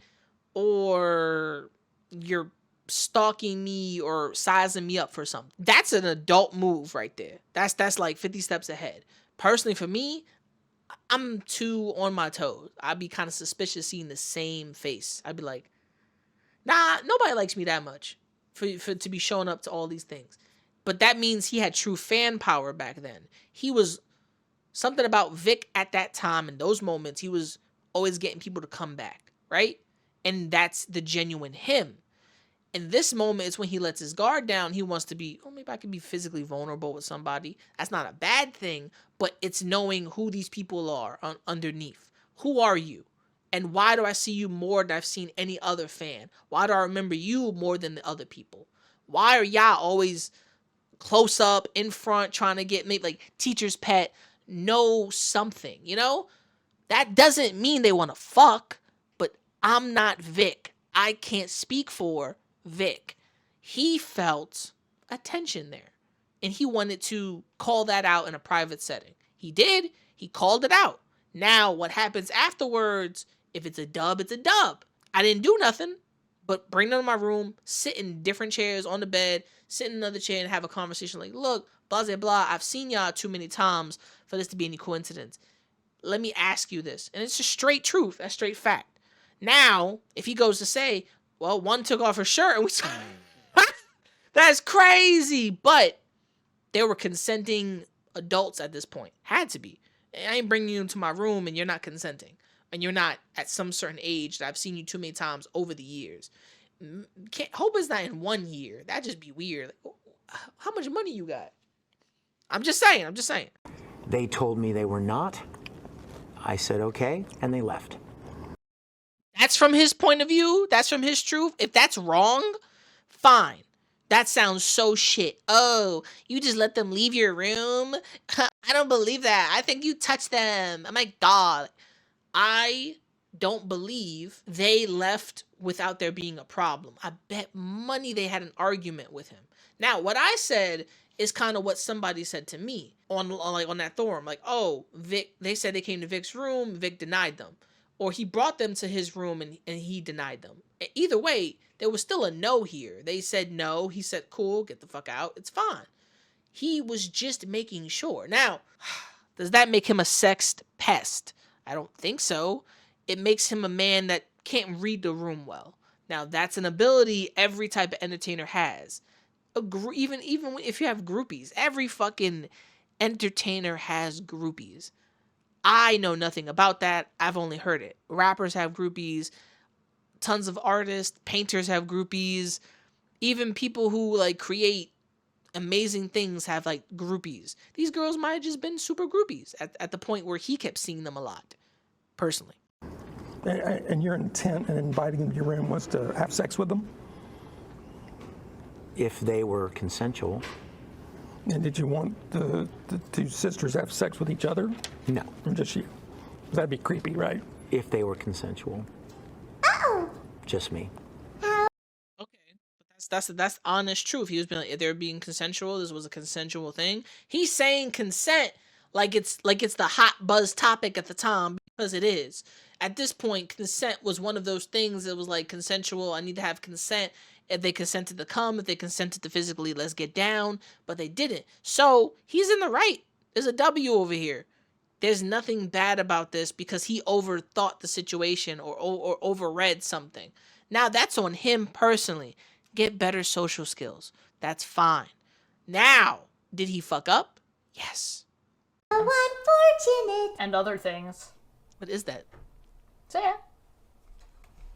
Or you're stalking me or sizing me up for something? That's an adult move right there. That's like 50 steps ahead. Personally, for me, I'm too on my toes. I'd be kind of suspicious seeing the same face. I'd be like, nah, nobody likes me that much for to be showing up to all these things. But that means he had true fan power back then. He was something about Vic at that time, in those moments, he was always getting people to come back, right? And that's the genuine him. In this moment is when he lets his guard down. He wants to be, oh, maybe I can be physically vulnerable with somebody. That's not a bad thing, but it's knowing who these people are underneath. Who are you? And why do I see you more than I've seen any other fan? Why do I remember you more than the other people? Why are y'all always close up, in front, trying to get maybe like teacher's pet, know something, you know? That doesn't mean they want to fuck, but I'm not Vic. I can't speak for Vic. He felt a tension there, and he wanted to call that out in a private setting. He did. He called it out. Now, what happens afterwards, if it's a dub, it's a dub. I didn't do nothing but bring them to my room, sit in different chairs on the bed, sit in another chair and have a conversation like, look, blah, blah, blah, I've seen y'all too many times for this to be any coincidence. Let me ask you this. And it's just straight truth. That's straight fact. Now, if he goes to say, well, one took off her shirt and we that's crazy. But there were consenting adults at this point. Had to be. I ain't bringing you into my room and you're not consenting. And you're not at some certain age that I've seen you too many times over the years. Hope it's not in 1 year. That'd just be weird. Like, how much money you got? I'm just saying. They told me they were not. I said, okay, and they left. That's from his point of view. That's from his truth. If that's wrong, fine. That sounds so shit. Oh, you just let them leave your room? I don't believe that. I think you touched them. Oh my God. I don't believe they left without there being a problem. I bet money they had an argument with him. Now, what I said is kind of what somebody said to me on that forum. Like, oh, Vic, they said they came to Vic's room, Vic denied them. Or he brought them to his room and he denied them. Either way, there was still a no here. They said no. He said, cool, get the fuck out. It's fine. He was just making sure. Now, does that make him a sexed pest? I don't think so. It makes him a man that can't read the room well. Now, that's an ability every type of entertainer has. Even if you have groupies, every fucking entertainer has groupies. I know nothing about that. I've only heard it. Rappers have groupies. Tons of artists, painters have groupies. Even people who like create amazing things have like groupies. These girls might have just been super groupies at the point where he kept seeing them a lot, personally. And your intent in inviting them to your room was to have sex with them? If they were consensual. And did you want the two sisters to have sex with each other? No. Or just you? That'd be creepy, right? If they were consensual. Uh-oh. Just me. Okay, but that's honest truth. He was being like, if they're being consensual, this was a consensual thing. He's saying consent like it's the hot buzz topic at the time, because it is. At this point, consent was one of those things that was like consensual. I need to have consent. If they consented to come, if they consented to physically, let's get down. But they didn't. So he's in the right. There's a W over here. There's nothing bad about this because he overthought the situation or overread something. Now that's on him personally. Get better social skills. That's fine. Now, did he fuck up? Yes. How unfortunate. And other things. What is that? So yeah.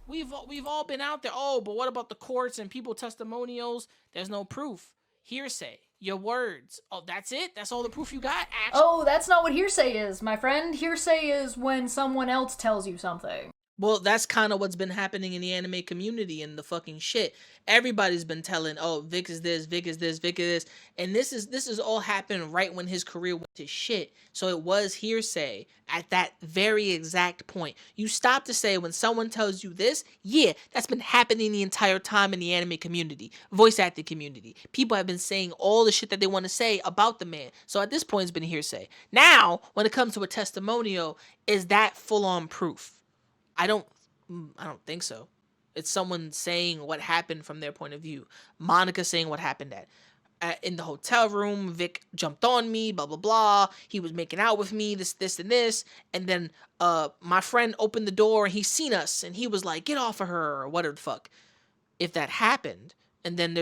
We've all been out there. Oh, but what about the courts and people testimonials? There's no proof. Hearsay. Your words. Oh, that's it? That's all the proof you got? Oh, that's not what hearsay is, my friend. Hearsay is when someone else tells you something. Well, that's kind of what's been happening in the anime community and the fucking shit. Everybody's been telling, "Oh, Vic is this, Vic is this, Vic is this," and this is all happened right when his career went to shit. So it was hearsay at that very exact point. You stop to say when someone tells you this, yeah, that's been happening the entire time in the anime community, voice acting community. People have been saying all the shit that they want to say about the man. So at this point, it's been hearsay. Now, when it comes to a testimonial, is that full on proof? I don't think so. It's someone saying what happened from their point of view. Monica saying what happened in the hotel room. Vic jumped on me, blah blah blah. He was making out with me, this and this, and then my friend opened the door and he seen us and he was like, "Get off of her," or whatever the fuck. If that happened, and then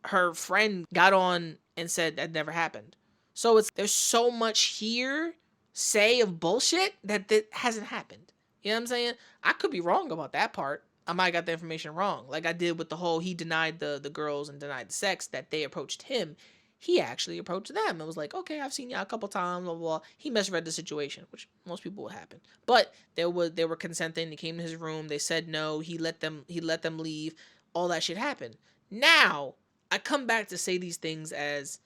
her friend got on and said that never happened. So there's so much here say of bullshit that hasn't happened. You know what I'm saying? I could be wrong about that part. I might have got the information wrong. Like I did with the whole he denied the girls and denied the sex, that they approached him. He actually approached them and was like, "Okay, I've seen y'all a couple times, blah, blah, blah." He misread the situation, which most people would happen. But they were consenting. They came to his room. They said no. He let them leave. All that shit happened. Now, I come back to say these things as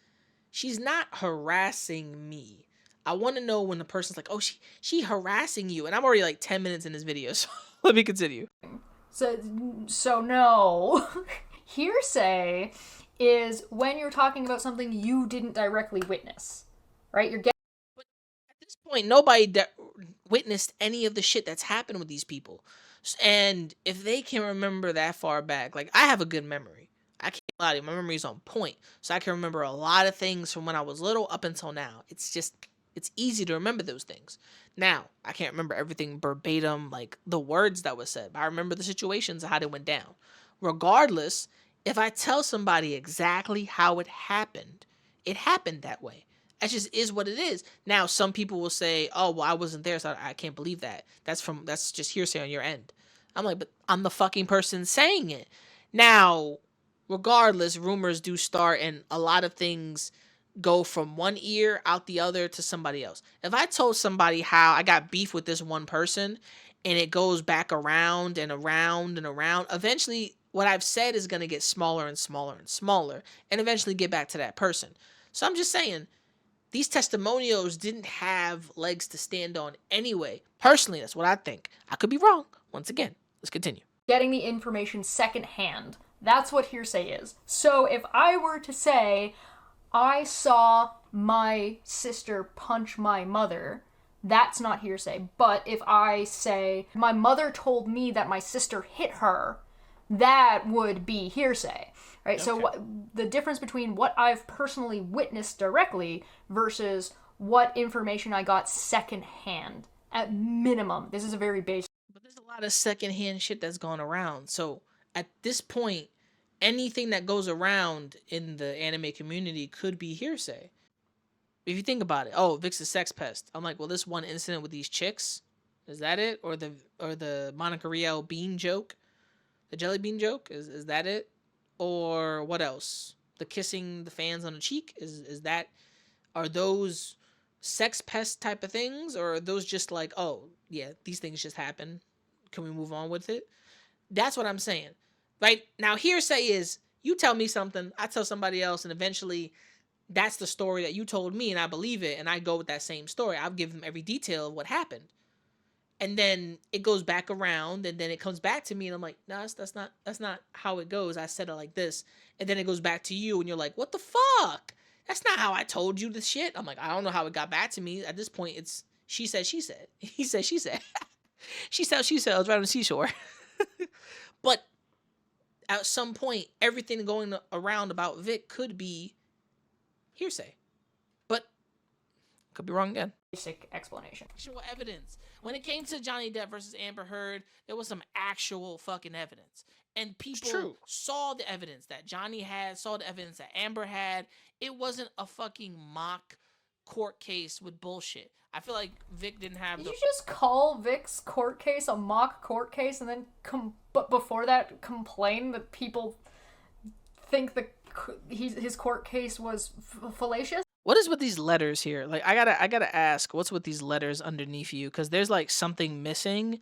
she's not harassing me. I want to know when the person's like, "Oh, she harassing you," and I'm already like 10 minutes in this video, so let me continue. So no. Hearsay is when you're talking about something you didn't directly witness, right? But at this point, nobody witnessed any of the shit that's happened with these people, and if they can remember that far back, like I have a good memory. I can't lie to you, my memory's on point, so I can remember a lot of things from when I was little up until now. It's easy to remember those things. Now, I can't remember everything verbatim, like the words that was said, but I remember the situations and how they went down. Regardless, if I tell somebody exactly how it happened that way. That just is what it is. Now, some people will say, "Oh, well, I wasn't there, so I can't believe that. That's just hearsay on your end." I'm like, but I'm the fucking person saying it. Now, regardless, rumors do start, and a lot of things go from one ear out the other to somebody else. If I told somebody how I got beef with this one person and it goes back around and around and around, eventually what I've said is going to get smaller and smaller and smaller and eventually get back to that person. So I'm just saying, these testimonials didn't have legs to stand on anyway. Personally, that's what I think. I could be wrong. Once again, let's continue. Getting the information secondhand. That's what hearsay is. So if I were to say, "I saw my sister punch my mother," that's not hearsay. But if I say, "My mother told me that my sister hit her," that would be hearsay, right? Okay. So the difference between what I've personally witnessed directly versus what information I got secondhand, at minimum, this is a very basic. But there's a lot of secondhand shit that's going around. So at this point, anything that goes around in the anime community could be hearsay. If you think about it, "Oh, Vic's a sex pest." I'm like, well, this one incident with these chicks, is that it? Or the Monica Riel bean joke, the jelly bean joke, is that it? Or what else? The kissing the fans on the cheek, is that? Are those sex pest type of things, or are those just like, "Oh yeah, these things just happen. Can we move on with it?" That's what I'm saying. Right? Now, hearsay is you tell me something, I tell somebody else, and eventually that's the story that you told me, and I believe it, and I go with that same story. I'll give them every detail of what happened. And then it goes back around, and then it comes back to me, and I'm like, "No, that's not how it goes. I said it like this." And then it goes back to you, and you're like, "What the fuck? That's not how I told you this shit." I'm like, "I don't know how it got back to me." At this point, it's she said, she said. He said, she said. She said, I was right on the seashore. But at some point, everything going around about Vic could be hearsay. But could be wrong again. Basic explanation. Actual evidence. When it came to Johnny Depp versus Amber Heard, there was some actual fucking evidence. And people saw the evidence that Johnny had, saw the evidence that Amber had. It wasn't a fucking mock court case with bullshit. I feel like Vic didn't have Did you just call Vic's court case a mock court case and then but before that complain that people think that his court case was fallacious? What is with these letters here? Like, I gotta ask, what's with these letters underneath you? Because there's like something missing.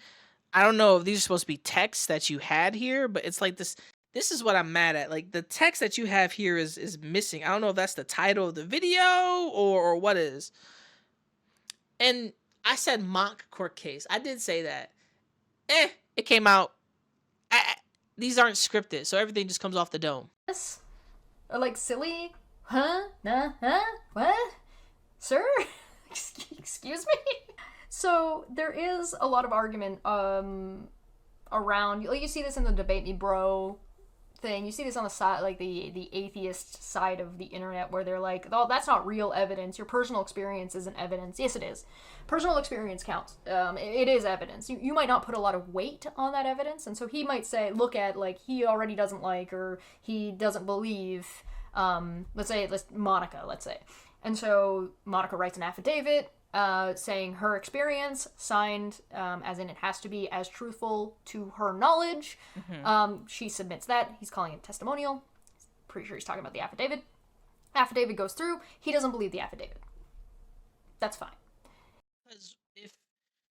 I don't know if these are supposed to be texts that you had here, but it's like this. This is what I'm mad at. Like the text that you have here is missing. I don't know if that's the title of the video or what is. And I said mock court case. I did say that. It came out. These aren't scripted, so everything just comes off the dome. Or like silly? Huh? Nah? Huh? What? Sir? Excuse me? So there is a lot of argument around, like you see this in the debate me bro thing. You see this on the side, like the atheist side of the internet, where they're like, oh, that's not real evidence. Your personal experience isn't evidence. Yes, it is. Personal experience counts. It is evidence. You might not put a lot of weight on that evidence, and so he might say, look at, like, he already doesn't like, or he doesn't believe, let's say Monica, let's say. And so Monica writes an affidavit saying her experience, signed as in it has to be as truthful to her knowledge. She submits that. He's calling it testimonial. Pretty sure he's talking about the affidavit. Affidavit goes through. He doesn't believe the affidavit. That's fine. Because if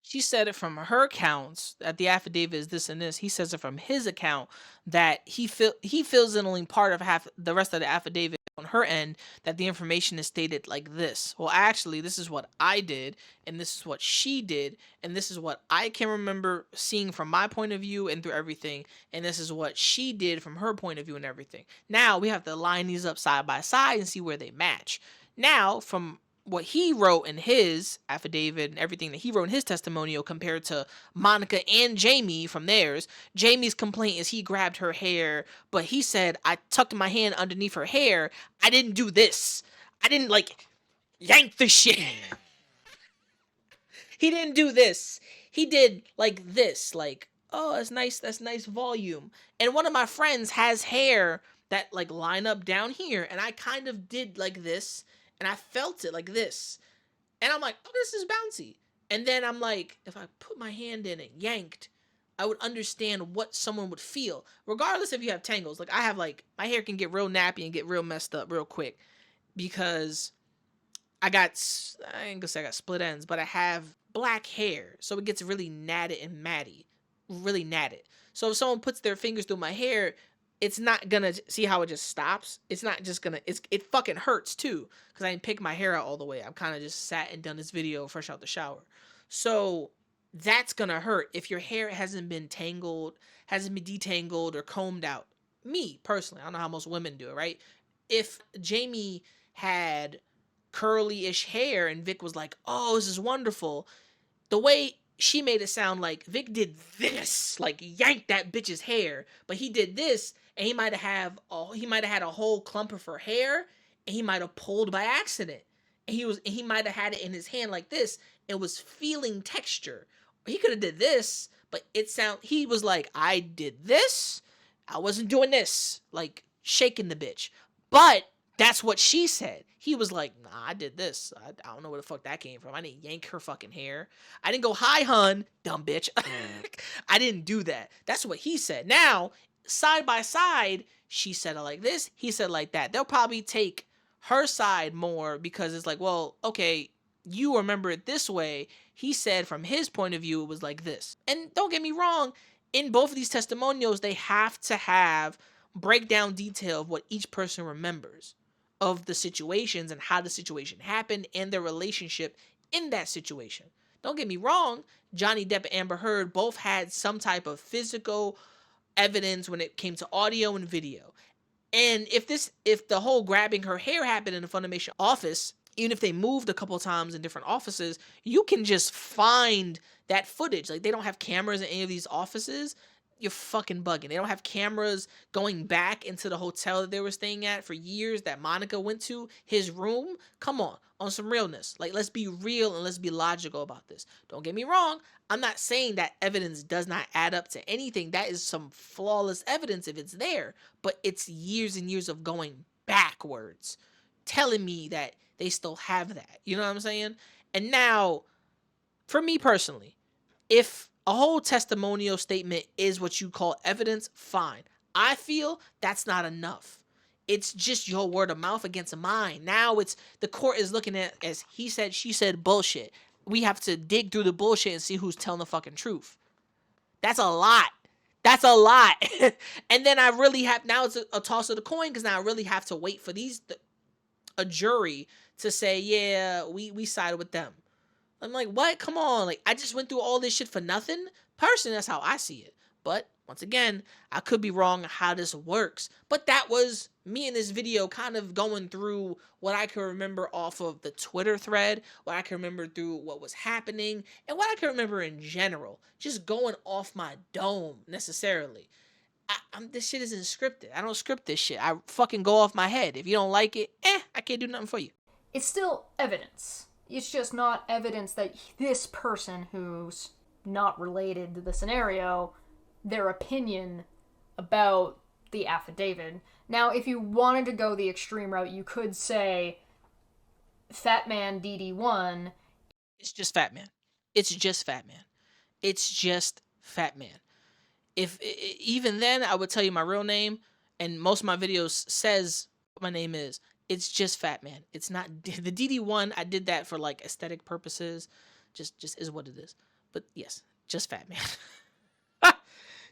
she said it from her accounts that the affidavit is this and this, he says it from his account that he feels it only part of half the rest of the affidavit on her end, that the information is stated like this. Well, actually, this is what I did, and this is what she did, and this is what I can remember seeing from my point of view and through everything, and this is what she did from her point of view and everything. Now we have to line these up side by side and see where they match. Now, from what he wrote in his affidavit and everything that he wrote in his testimonial compared to Monica and Jamie from theirs, Jamie's complaint is he grabbed her hair, but he said, I tucked my hand underneath her hair. I didn't do this. I didn't, like, yank the shit. He didn't do this. He did, like, this. Like, oh, that's nice. That's nice volume. And one of my friends has hair that, like, line up down here, and I kind of did like this. And I felt it like this. And I'm like, oh, this is bouncy. And then I'm like, if I put my hand in it, yanked, I would understand what someone would feel. Regardless if you have tangles. Like, I have, like, my hair can get real nappy and get real messed up real quick. Because I ain't gonna say I got split ends, but I have black hair. So it gets really natted and matty. Really natted. So if someone puts their fingers through my hair, it's not gonna, see how it just stops? It's not just gonna, it fucking hurts too. Because I didn't pick my hair out all the way. I'm kind of just sat and done this video fresh out the shower. So that's gonna hurt if your hair hasn't been tangled, hasn't been detangled or combed out. Me, personally, I don't know how most women do it, right? If Jamie had curly-ish hair and Vic was like, oh, this is wonderful, the way she made it sound like Vic did this, like yanked that bitch's hair, but he did this, and he might have had a whole clump of her hair, and he might have pulled by accident, and he might have had it in his hand like this, and was feeling texture. He could have did this, but he was like, I did this, I wasn't doing this, like shaking the bitch. But that's what she said. He was like, nah, I did this. I don't know where the fuck that came from. I didn't yank her fucking hair. I didn't go, hi, hun, dumb bitch. I didn't do that. That's what he said. Now, side by side, she said it like this. He said it like that. They'll probably take her side more because it's like, well, okay, you remember it this way. He said from his point of view, it was like this. And don't get me wrong, in both of these testimonials, they have to have breakdown detail of what each person remembers of the situations and how the situation happened and their relationship in that situation. Don't get me wrong, Johnny Depp and Amber Heard both had some type of physical evidence when it came to audio and video. And if the whole grabbing her hair happened in the Funimation office, even if they moved a couple times in different offices, you can just find that footage. Like, they don't have cameras in any of these offices. You're fucking bugging. They don't have cameras going back into the hotel that they were staying at for years that Monica went to, his room. Come on some realness. Like, let's be real and let's be logical about this. Don't get me wrong. I'm not saying that evidence does not add up to anything. That is some flawless evidence if it's there. But it's years and years of going backwards, telling me that they still have that. You know what I'm saying? And now, for me personally, if a whole testimonial statement is what you call evidence, fine. I feel that's not enough. It's just your word of mouth against mine. Now the court is looking at as he said, she said bullshit. We have to dig through the bullshit and see who's telling the fucking truth. That's a lot. That's a lot. And then I really have, now it's a toss of the coin, because now I really have to wait for a jury to say, yeah, we sided with them. I'm like, what? Come on. Like, I just went through all this shit for nothing? Personally, that's how I see it. But once again, I could be wrong on how this works. But that was me in this video kind of going through what I can remember off of the Twitter thread, what I can remember through what was happening, and what I can remember in general. Just going off my dome, necessarily. This shit isn't scripted. I don't script this shit. I fucking go off my head. If you don't like it, I can't do nothing for you. It's still evidence. It's just not evidence that this person who's not related to the scenario, their opinion about the affidavit. Now, if you wanted to go the extreme route, you could say Fat Man DD1. It's just Fat Man. It's just Fat Man. It's just Fat Man. If even then, I would tell you my real name, and most of my videos says what my name is. It's just Fat Man. It's not the DD1. I did that for like aesthetic purposes. Just is what it is. But yes, just Fat Man.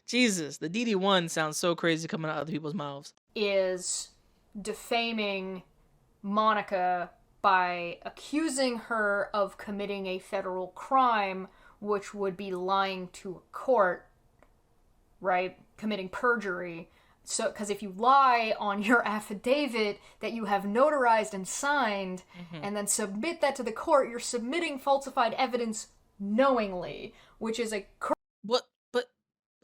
Jesus, the DD1 sounds so crazy coming out of other people's mouths. Is defaming Monica by accusing her of committing a federal crime, which would be lying to a court, right? Committing perjury. So, because if you lie on your affidavit that you have notarized and signed, and then submit that to the court, you're submitting falsified evidence knowingly, which is a... But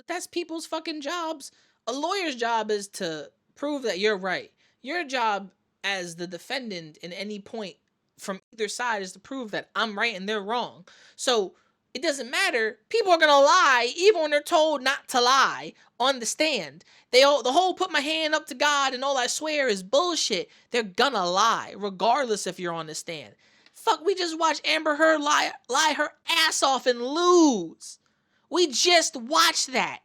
that's people's fucking jobs. A lawyer's job is to prove that you're right. Your job as the defendant in any point from either side is to prove that I'm right and they're wrong. So it doesn't matter. People are gonna lie even when they're told not to lie on the stand. The whole put my hand up to God and all I swear is bullshit. They're gonna lie regardless if you're on the stand. Fuck, we just watched Amber Heard lie her ass off and lose. We just watched that.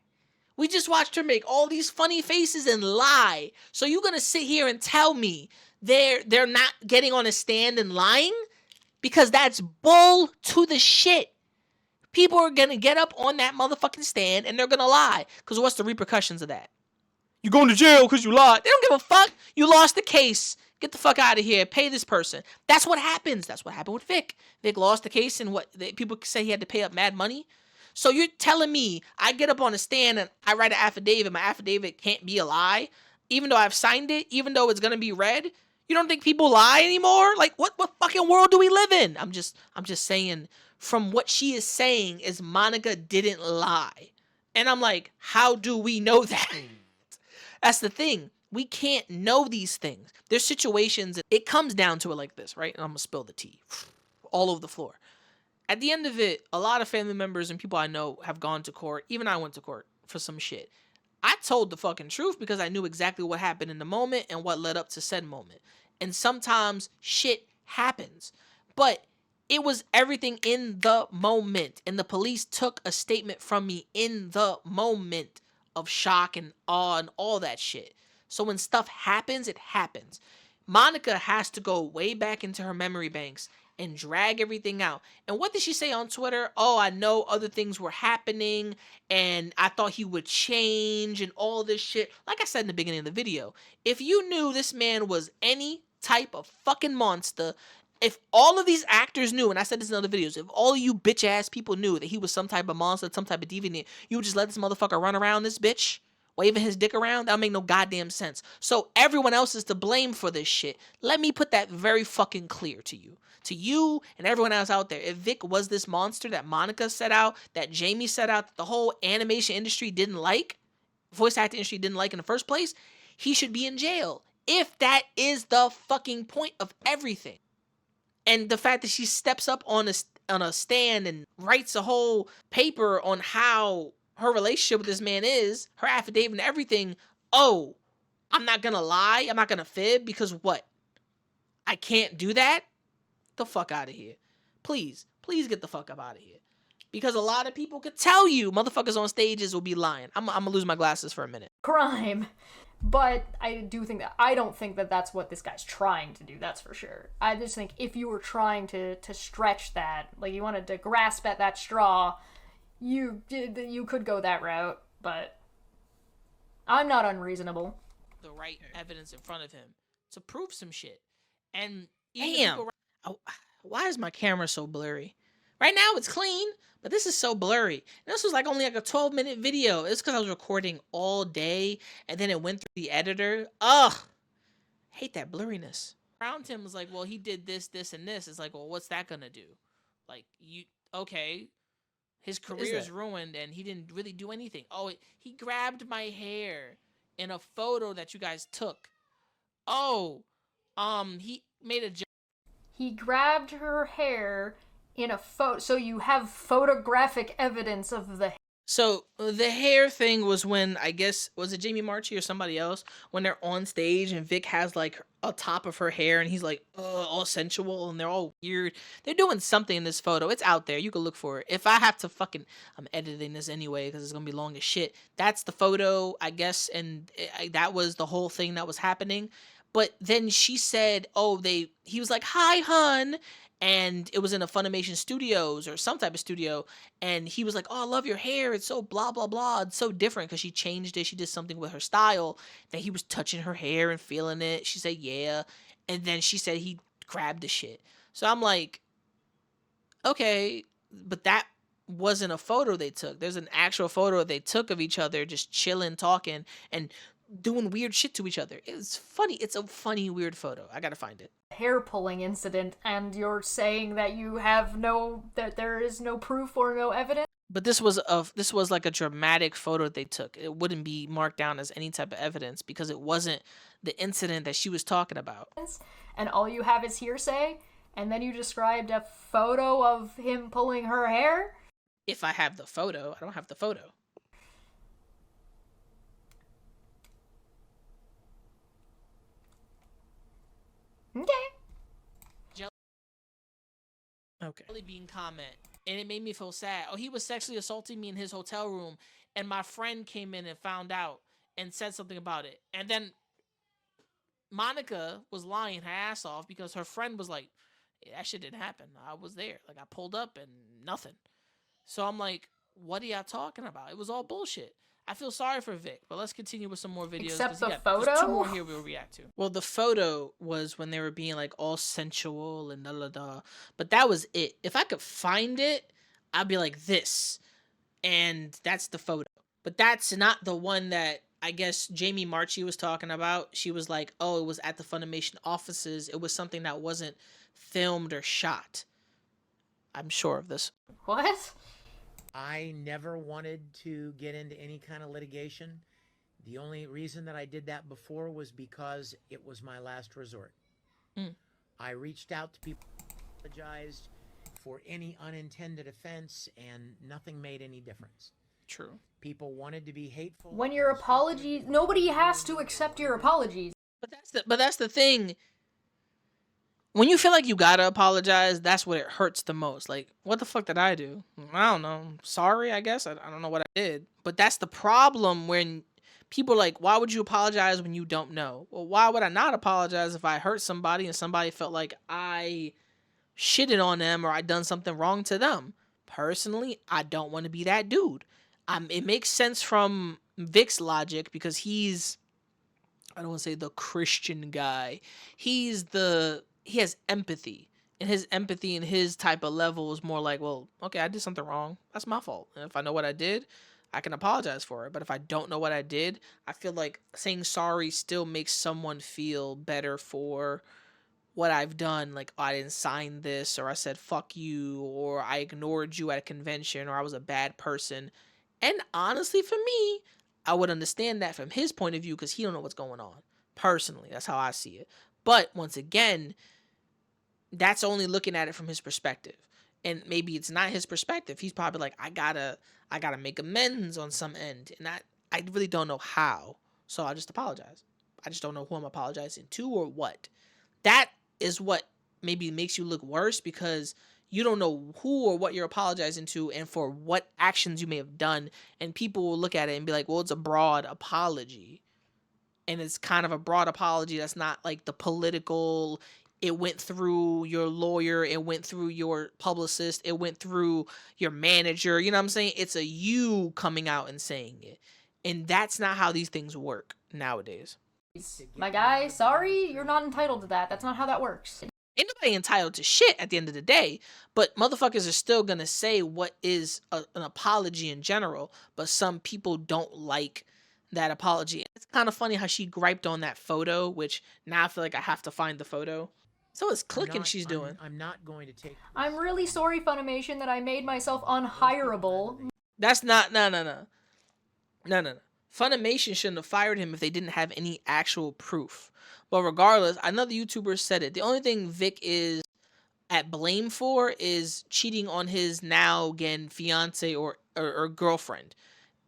We just watched her make all these funny faces and lie. So you're gonna sit here and tell me they're not getting on a stand and lying? Because that's bull to the shit. People are gonna get up on that motherfucking stand and they're gonna lie. Because what's the repercussions of that? You're going to jail because you lied. They don't give a fuck. You lost the case. Get the fuck out of here. Pay this person. That's what happens. That's what happened with Vic. Vic lost the case, and people say he had to pay up mad money. So you're telling me I get up on a stand and I write an affidavit. My affidavit can't be a lie, even though I've signed it, even though it's gonna be read. You don't think people lie anymore? Like, what fucking world do we live in? I'm just saying, from what she is saying is Monica didn't lie. And I'm like, how do we know that? That's the thing. We can't know these things. There's situations, it comes down to it like this, right? And I'm gonna spill the tea all over the floor. At the end of it, a lot of family members and people I know have gone to court. Even I went to court for some shit. I told the fucking truth because I knew exactly what happened in the moment and what led up to said moment. And sometimes shit happens. But it was everything in the moment. And the police took a statement from me in the moment of shock and awe and all that shit. So when stuff happens, it happens. Monica has to go way back into her memory banks and drag everything out. And what did she say on Twitter? Oh, I know other things were happening and I thought he would change and all this shit. Like I said in the beginning of the video, if you knew this man was any type of fucking monster, if all of these actors knew, and I said this in other videos, if all of you bitch ass people knew that he was some type of monster, some type of deviant, you would just let this motherfucker run around this bitch, waving his dick around? That would make no goddamn sense. So everyone else is to blame for this shit. Let me put that very fucking clear to you. To you and everyone else out there. If Vic was this monster that Monica set out, that Jamie set out, that the whole animation industry didn't like, voice acting industry didn't like in the first place, he should be in jail. If that is the fucking point of everything. And the fact that she steps up on a stand and writes a whole paper on how her relationship with this man is, her affidavit and everything. Oh, I'm not gonna lie. I'm not gonna fib because what? I can't do that? The fuck out of here. Please get the fuck up out of here. Because a lot of people could tell you motherfuckers on stages will be lying. I'm gonna lose my glasses for a minute. Crime. But I don't think that that's what this guy's trying to do, that's for sure. I just think if you were trying to stretch that, like you wanted to grasp at that straw, you could go that route, but I'm not unreasonable. the right evidence in front of him to prove some shit. And damn, why is my camera so blurry? Right now it's clean, but this is so blurry. And this was like only like a 12-minute video. It's because I was recording all day and then it went through the editor. Ugh, hate that blurriness. Around him was like, well, he did this, this, and this. It's like, well, what's that gonna do? Like, okay, his career is ruined and he didn't really do anything. Oh, he grabbed my hair in a photo that you guys took. Oh, he made a joke. He grabbed her hair in a photo, so you have photographic evidence of the hair. So the hair thing was when, I guess, was it Jamie Marchi or somebody else, when they're on stage and Vic has like a top of her hair and he's like all sensual and they're all weird. They're doing something in this photo. It's out there. You can look for it. If I have to I'm editing this anyway because it's gonna be long as shit. That's the photo, I guess, and that was the whole thing that was happening. But then she said, he was like, hi, hun. And it was in a Funimation Studios or some type of studio. And he was like, oh, I love your hair. It's so blah, blah, blah. It's so different because she changed it. She did something with her style. Then he was touching her hair and feeling it. She said, yeah. And then she said he grabbed the shit. So I'm like, okay, but that wasn't a photo they took. There's an actual photo they took of each other just chilling, talking, and doing weird shit to each other. It's funny. It's a funny, weird photo. I gotta find it. Hair pulling incident, and you're saying that that there is no proof or no evidence? But this was like a dramatic photo they took. It wouldn't be marked down as any type of evidence because it wasn't the incident that she was talking about. And all you have is hearsay, and then you described a photo of him pulling her hair? If I have the photo, I don't have the photo. Okay. Jelly bean comment, and it made me feel sad. Oh, he was sexually assaulting me in his hotel room, and my friend came in and found out and said something about it. And then Monica was lying her ass off because her friend was like, that shit didn't happen. I was there. Like, I pulled up and nothing. So I'm like, what are y'all talking about? It was all bullshit. I feel sorry for Vic, but let's continue with some more videos. Except the photo? There's 2 more here we'll react to. Well, the photo was when they were being like all sensual and da. But that was it. If I could find it, I'd be like this. And that's the photo. But that's not the one that I guess Jamie Marchi was talking about. She was like, oh, it was at the Funimation offices. It was something that wasn't filmed or shot. I'm sure of this. What? I never wanted to get into any kind of litigation. The only reason that I did that before was because it was my last resort. I reached out to people, apologized for any unintended offense, and nothing made any difference. True. People wanted to be hateful. When your apologies, nobody has to accept your apologies. But that's the thing. When you feel like you gotta apologize, that's what it hurts the most. Like, what the fuck did I do? I don't know. Sorry, I guess. I don't know what I did. But that's the problem when people are like, why would you apologize when you don't know? Well, why would I not apologize if I hurt somebody and somebody felt like I shitted on them or I done something wrong to them? Personally, I don't want to be that dude. It makes sense from Vic's logic because he's, I don't want to say the Christian guy. He has empathy, and his empathy and his type of level is more like, well, okay, I did something wrong. That's my fault. And if I know what I did, I can apologize for it. But if I don't know what I did, I feel like saying sorry still makes someone feel better for what I've done. Like, oh, I didn't sign this, or I said fuck you, or I ignored you at a convention, or I was a bad person. And honestly, for me, I would understand that from his point of view because he don't know what's going on. Personally, that's how I see it. But once again, that's only looking at it from his perspective. And maybe it's not his perspective. He's probably like, I gotta make amends on some end. And I really don't know how. So I'll just apologize. I just don't know who I'm apologizing to or what. That is what maybe makes you look worse because you don't know who or what you're apologizing to and for what actions you may have done. And people will look at it and be like, well, it's a broad apology. And it's kind of a broad apology that's not like the political It went through your lawyer, it went through your publicist, it went through your manager. You know what I'm saying? It's a you coming out and saying it. And that's not how these things work nowadays. My guy, sorry, you're not entitled to that. That's not how that works. Ain't nobody entitled to shit at the end of the day, but motherfuckers are still gonna say what is an apology in general, but some people don't like that apology. It's kind of funny how she griped on that photo, which now I feel like I have to find the photo. So it's clicking she's doing. I'm not going to take. I'm really sorry, Funimation, that I made myself unhireable. That's not no. Funimation shouldn't have fired him if they didn't have any actual proof. But regardless, another YouTuber said it. The only thing Vic is at blame for is cheating on his now again fiance or girlfriend,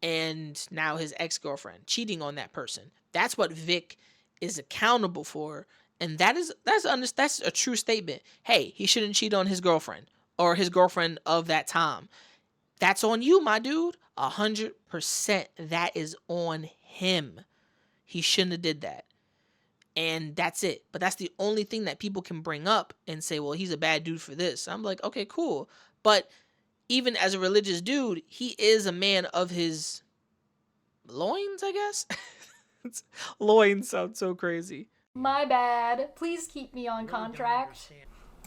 and now his ex-girlfriend, cheating on that person. That's what Vic is accountable for, and that's a true statement. Hey, he shouldn't cheat on his girlfriend or his girlfriend of that time. That's on you, my dude. 100%. That is on him. He shouldn't have did that. And that's it. But that's the only thing that people can bring up and say, well, he's a bad dude for this. I'm like, okay, cool. But even as a religious dude, he is a man of his loins, I guess. Loins sound so crazy. My bad. Please keep me on contract.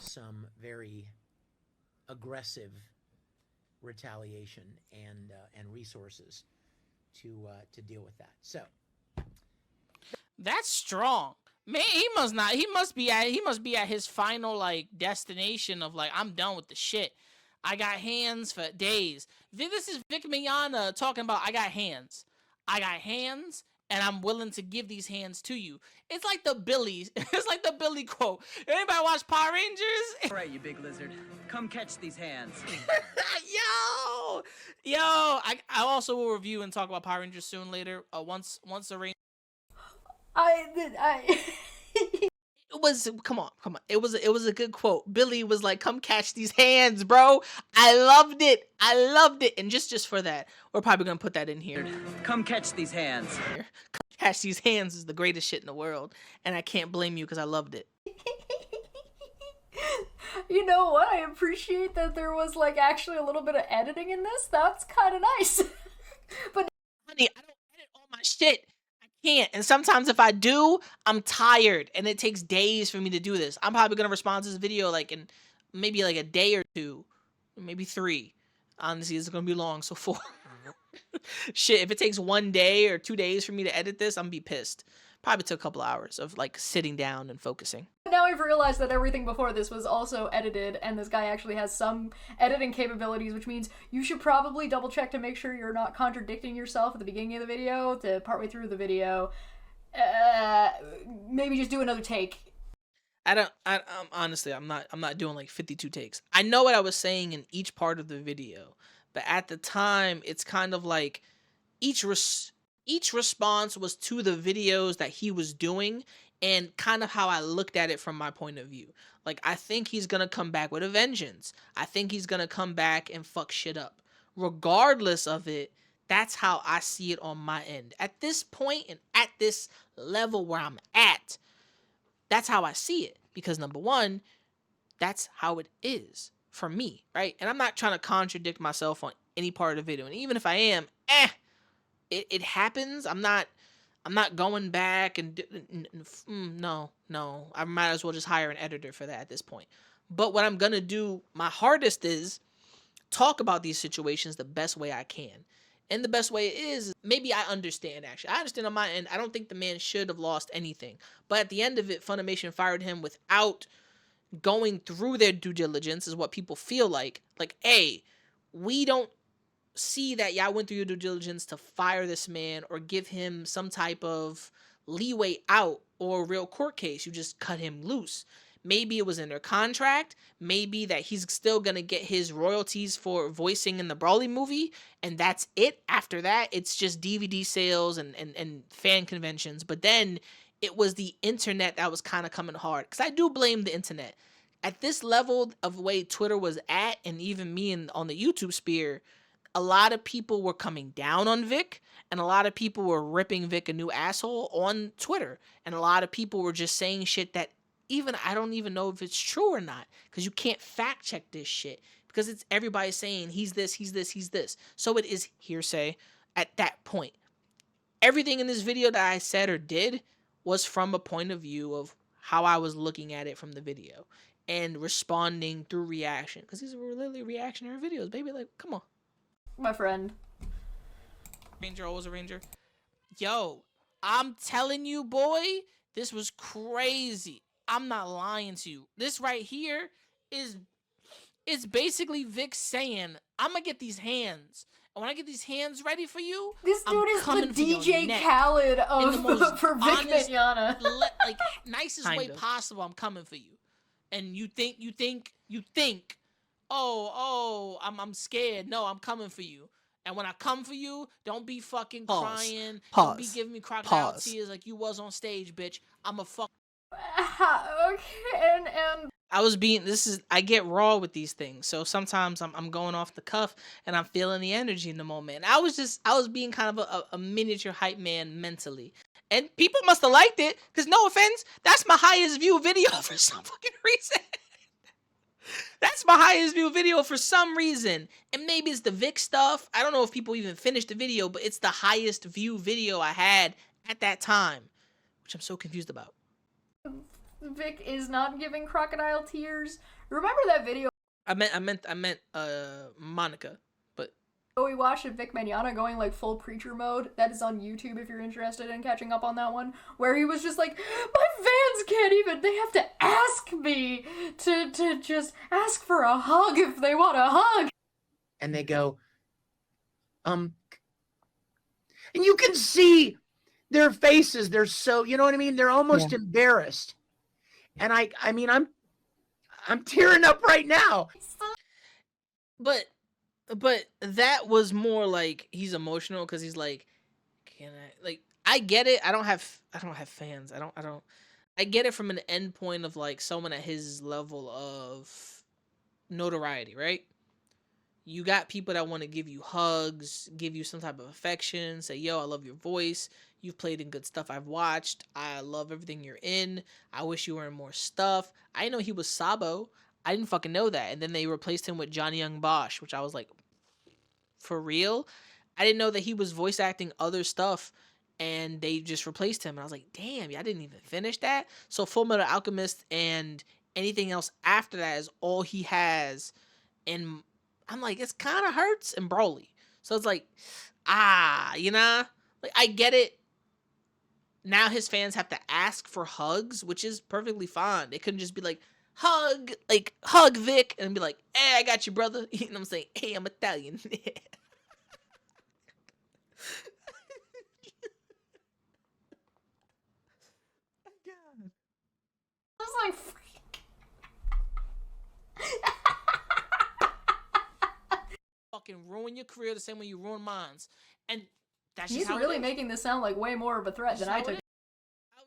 Some very aggressive retaliation and resources to deal with that. So that's strong. Man, he must be at his final like destination of like, I'm done with the shit. I got hands for days. This is Vic Mignogna talking about I got hands. I got hands and I'm willing to give these hands to you. It's like the Billy. It's like the Billy quote. Anybody watch Power Rangers? All right, you big lizard. Come catch these hands. Yo. I also will review and talk about Power Rangers soon later. Once the rain. It was come on. It was a good quote. Billy was like, "Come catch these hands, bro." I loved it. And just for that, we're probably gonna put that in here. Come catch these hands. Come catch these hands is the greatest shit in the world, and I can't blame you because I loved it. You know what? I appreciate that there was like actually a little bit of editing in this. That's kind of nice. But honey, I don't edit all my shit. Can't. And sometimes if I do, I'm tired and it takes days for me to do this. I'm probably gonna respond to this video like in maybe like a day or two, maybe 3. Honestly, it's gonna be long, so 4. Shit, if it takes 1 day or 2 days for me to edit this, I'm gonna be pissed. Probably took a couple hours of like sitting down and focusing. now I've realized that everything before this was also edited, and this guy actually has some editing capabilities, which means you should probably double check to make sure you're not contradicting yourself at the beginning of the video to partway through the video. Maybe just do another take. Honestly, I'm not doing like 52 takes. I know what I was saying in each part of the video, but at the time, it's kind of like each response was to the videos that he was doing and kind of how I looked at it from my point of view. Like, I think he's going to come back with a vengeance. I think he's going to come back and fuck shit up. Regardless of it, that's how I see it on my end. At this point and at this level where I'm at, that's how I see it. Because number one, that's how it is for me, right? And I'm not trying to contradict myself on any part of the video. And even if I am, it happens. I'm not going back and no. I might as well just hire an editor for that at this point. But what I'm going to do, my hardest is talk about these situations the best way I can. And the best way is, maybe I understand, actually. I understand on my end. I don't think the man should have lost anything. But at the end of it, Funimation fired him without going through their due diligence, is what people feel like. Like, hey, we don't see that y'all went through your due diligence to fire this man or give him some type of leeway out or a real court case. You just cut him loose. Maybe it was in their contract. Maybe that he's still going to get his royalties for voicing in the Brawley movie. And that's it. After that, it's just DVD sales and fan conventions. But then it was the internet that was kind of coming hard. Because I do blame the internet. At this level of the way Twitter was at, and even me on the YouTube sphere, a lot of people were coming down on Vic, and a lot of people were ripping Vic a new asshole on Twitter. And a lot of people were just saying shit that I don't even know if it's true or not, because you can't fact check this shit, because it's everybody saying he's this, he's this, he's this. So it is hearsay at that point. Everything in this video that I said or did was from a point of view of how I was looking at it from the video and responding through reaction, because these were literally reactionary videos, baby. Like, come on. My friend. Ranger, always a ranger. Yo, I'm telling you, boy, this was crazy. I'm not lying to you. This right here it's basically Vic saying, I'm gonna get these hands. And when I get these hands ready for you, This dude I'm is coming the for your DJ neck. Khaled In the most of for Vic honest, Mignogna. like nicest way possible, I'm coming for you. And you think, oh, I'm scared. No, I'm coming for you. And when I come for you, don't be fucking crying. Don't be giving me crocodile tears like you was on stage, bitch. I'm a fuck. Okay, and I get raw with these things. So sometimes I'm going off the cuff and I'm feeling the energy in the moment. I was being kind of a miniature hype man mentally. And people must have liked it, because no offense, that's my highest view video for some fucking reason. That's my highest view video for some reason. And maybe it's the Vic stuff. I don't know if people even finished the video, but it's the highest view video I had at that time, which I'm so confused about. Vic is not giving crocodile tears. Remember that video I meant Monica, but we watched of Vic Mignogna going like full preacher mode? That is on YouTube if you're interested in catching up on that one, where he was just like, my fans can't even, they have to ask me to just ask for a hug if they want a hug. And they go, and you can see their faces. They're so, you know what I mean? They're almost embarrassed. And I mean, I'm tearing up right now. But that was more like he's emotional because he's like, can I, like, I get it. I don't have fans. I get it from an end point of like someone at his level of notoriety, right? You got people that want to give you hugs, give you some type of affection, say, yo, I love your voice. You've played in good stuff I've watched. I love everything you're in. I wish you were in more stuff. I didn't know he was Sabo. I didn't fucking know that. And then they replaced him with Johnny Young Bosch, which I was like, for real? I didn't know that he was voice acting other stuff, and they just replaced him. And I was like, damn, I didn't even finish that. So Full Metal Alchemist and anything else after that is all he has. And I'm like, it's kind of hurts and Broly. So it's like, you know? Like, I get it. Now his fans have to ask for hugs, which is perfectly fine. They couldn't just be like, hug Vic, and be like, hey, I got you, brother. You know what I'm saying? Hey, I'm Italian. I was like, fucking ruin your career the same way you ruin mine. And that's just he's how really it is. making this sound like way more of a threat than I took it.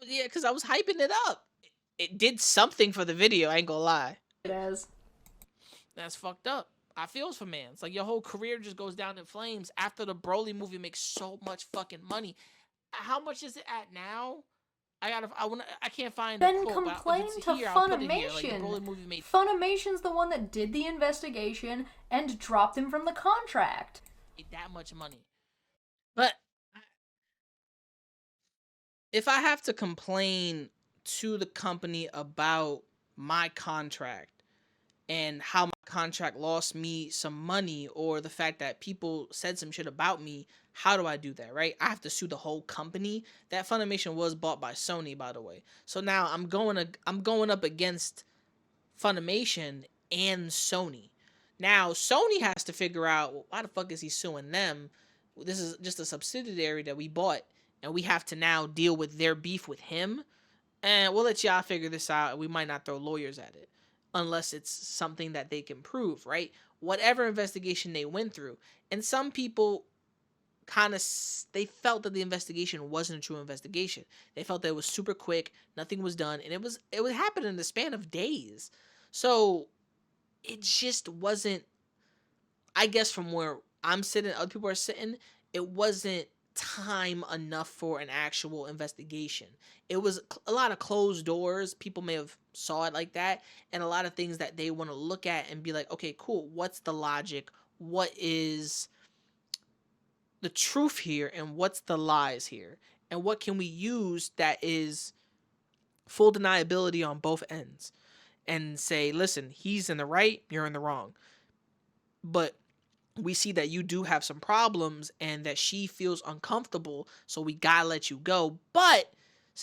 Yeah, because I was hyping it up. It did something for the video, I ain't gonna lie. It has. That's fucked up. I feels for man. It's like your whole career just goes down in flames after the Broly movie makes so much fucking money. How much is it at now? I can't find Then the quote, but complain if it's to here, I'll put it here. Like, the Funimation. Broly movie made Funimation's the one that did the investigation and dropped him from the contract. that much money. But if I have to complain to the company about my contract and how my contract lost me some money, or the fact that people said some shit about me, how do I do that, right? I have to sue the whole company. That Funimation was bought by Sony, by the way. So now I'm going up against Funimation and Sony. Now Sony has to figure out, well, why the fuck is he suing them? This is just a subsidiary that we bought, and we have to now deal with their beef with him. And we'll let y'all figure this out. We might not throw lawyers at it unless it's something that they can prove, right? Whatever investigation they went through. And some people they felt that the investigation wasn't a true investigation. They felt that it was super quick, nothing was done, and it would happen in the span of days. So it just wasn't, I guess from where I'm sitting, other people are sitting, it wasn't time enough for an actual investigation. It was a lot of closed doors. People may have saw it like that, and a lot of things that they want to look at and be like, okay, cool, what's the logic? What is the truth here, and what's the lies here? And what can we use that is full deniability on both ends? And say, listen, he's in the right, you're in the wrong. But we see that you do have some problems and that she feels uncomfortable, so we gotta let you go. But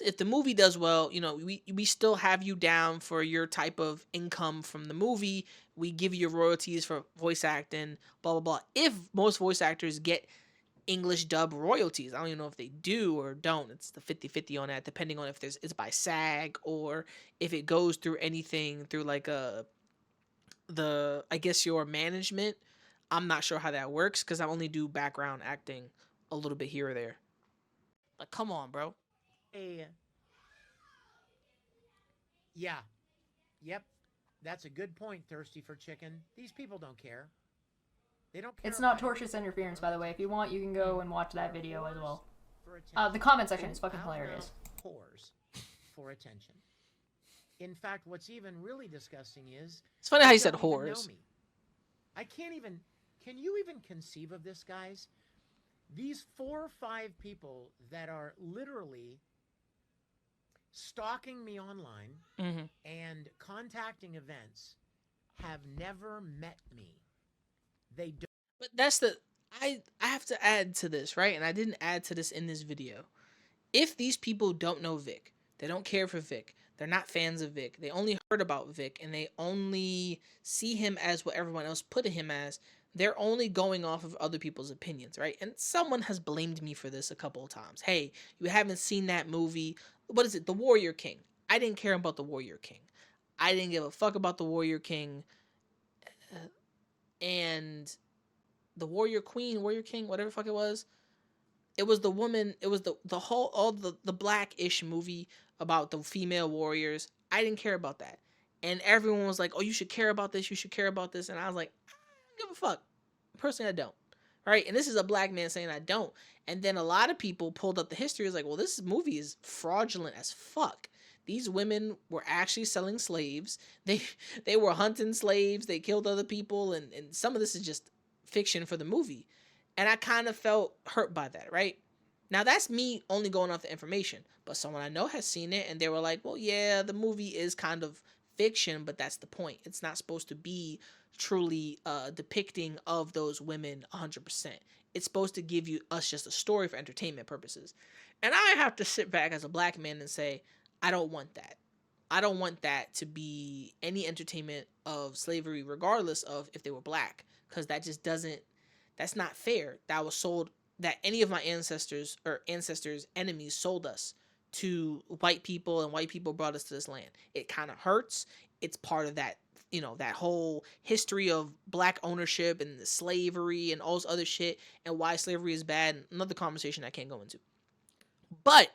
if the movie does well, you know, we still have you down for your type of income from the movie. We give you royalties for voice acting, blah, blah, blah. If most voice actors get English dub royalties, I don't even know if they do or don't. It's the 50-50 on that, depending on if it's by SAG or if it goes through anything through like I guess your management. I'm not sure how that works because I only do background acting a little bit here or there. Like, come on, bro. Yeah. Yep. That's a good point, Thirsty for Chicken. These people don't care. They don't care. It's not tortious interference, by the way. If you want, you can go and watch that video as well. The comment section is fucking hilarious. Whores for attention. In fact, what's even really disgusting is... It's funny how you they said don't even whores. know me. I can't even... Can you even conceive of this, guys? These 4 or 5 people that are literally stalking me online and contacting events have never met me. They don't. But that's the... I have to add to this, right? And I didn't add to this in this video. If these people don't know Vic, they don't care for Vic, they're not fans of Vic, they only heard about Vic, and they only see him as what everyone else put him as, they're only going off of other people's opinions, right? And someone has blamed me for this a couple of times. Hey, you haven't seen that movie. What is it? The Warrior King. I didn't care about the Warrior King. I didn't give a fuck about the Warrior King. And the Warrior Queen, Warrior King, whatever the fuck it was. It was the woman, it was the whole, all the black-ish movie about the female warriors. I didn't care about that. And everyone was like, oh, you should care about this, you should care about this. And I was like, I don't give a fuck. Personally, I don't. Right? And this is a black man saying I don't. And then a lot of people pulled up the history. It's like, well, this movie is fraudulent as fuck. These women were actually selling slaves. They were hunting slaves. They killed other people. And some of this is just fiction for the movie. And I kind of felt hurt by that, right? Now, that's me only going off the information. But someone I know has seen it, and they were like, well, yeah, the movie is kind of fiction, but that's the point. It's not supposed to be truly depicting of those women 100%. It's supposed to give us just a story for entertainment purposes. And I have to sit back as a black man and say, I don't want that. I don't want that to be any entertainment of slavery, regardless of if they were black, because that just doesn't... That's not fair. That was sold, that any of my ancestors' enemies sold us to white people, and white people brought us to this land. It kind of hurts. It's part of that, you know, that whole history of black ownership and the slavery and all this other shit, and why slavery is bad. Another conversation I can't go into. But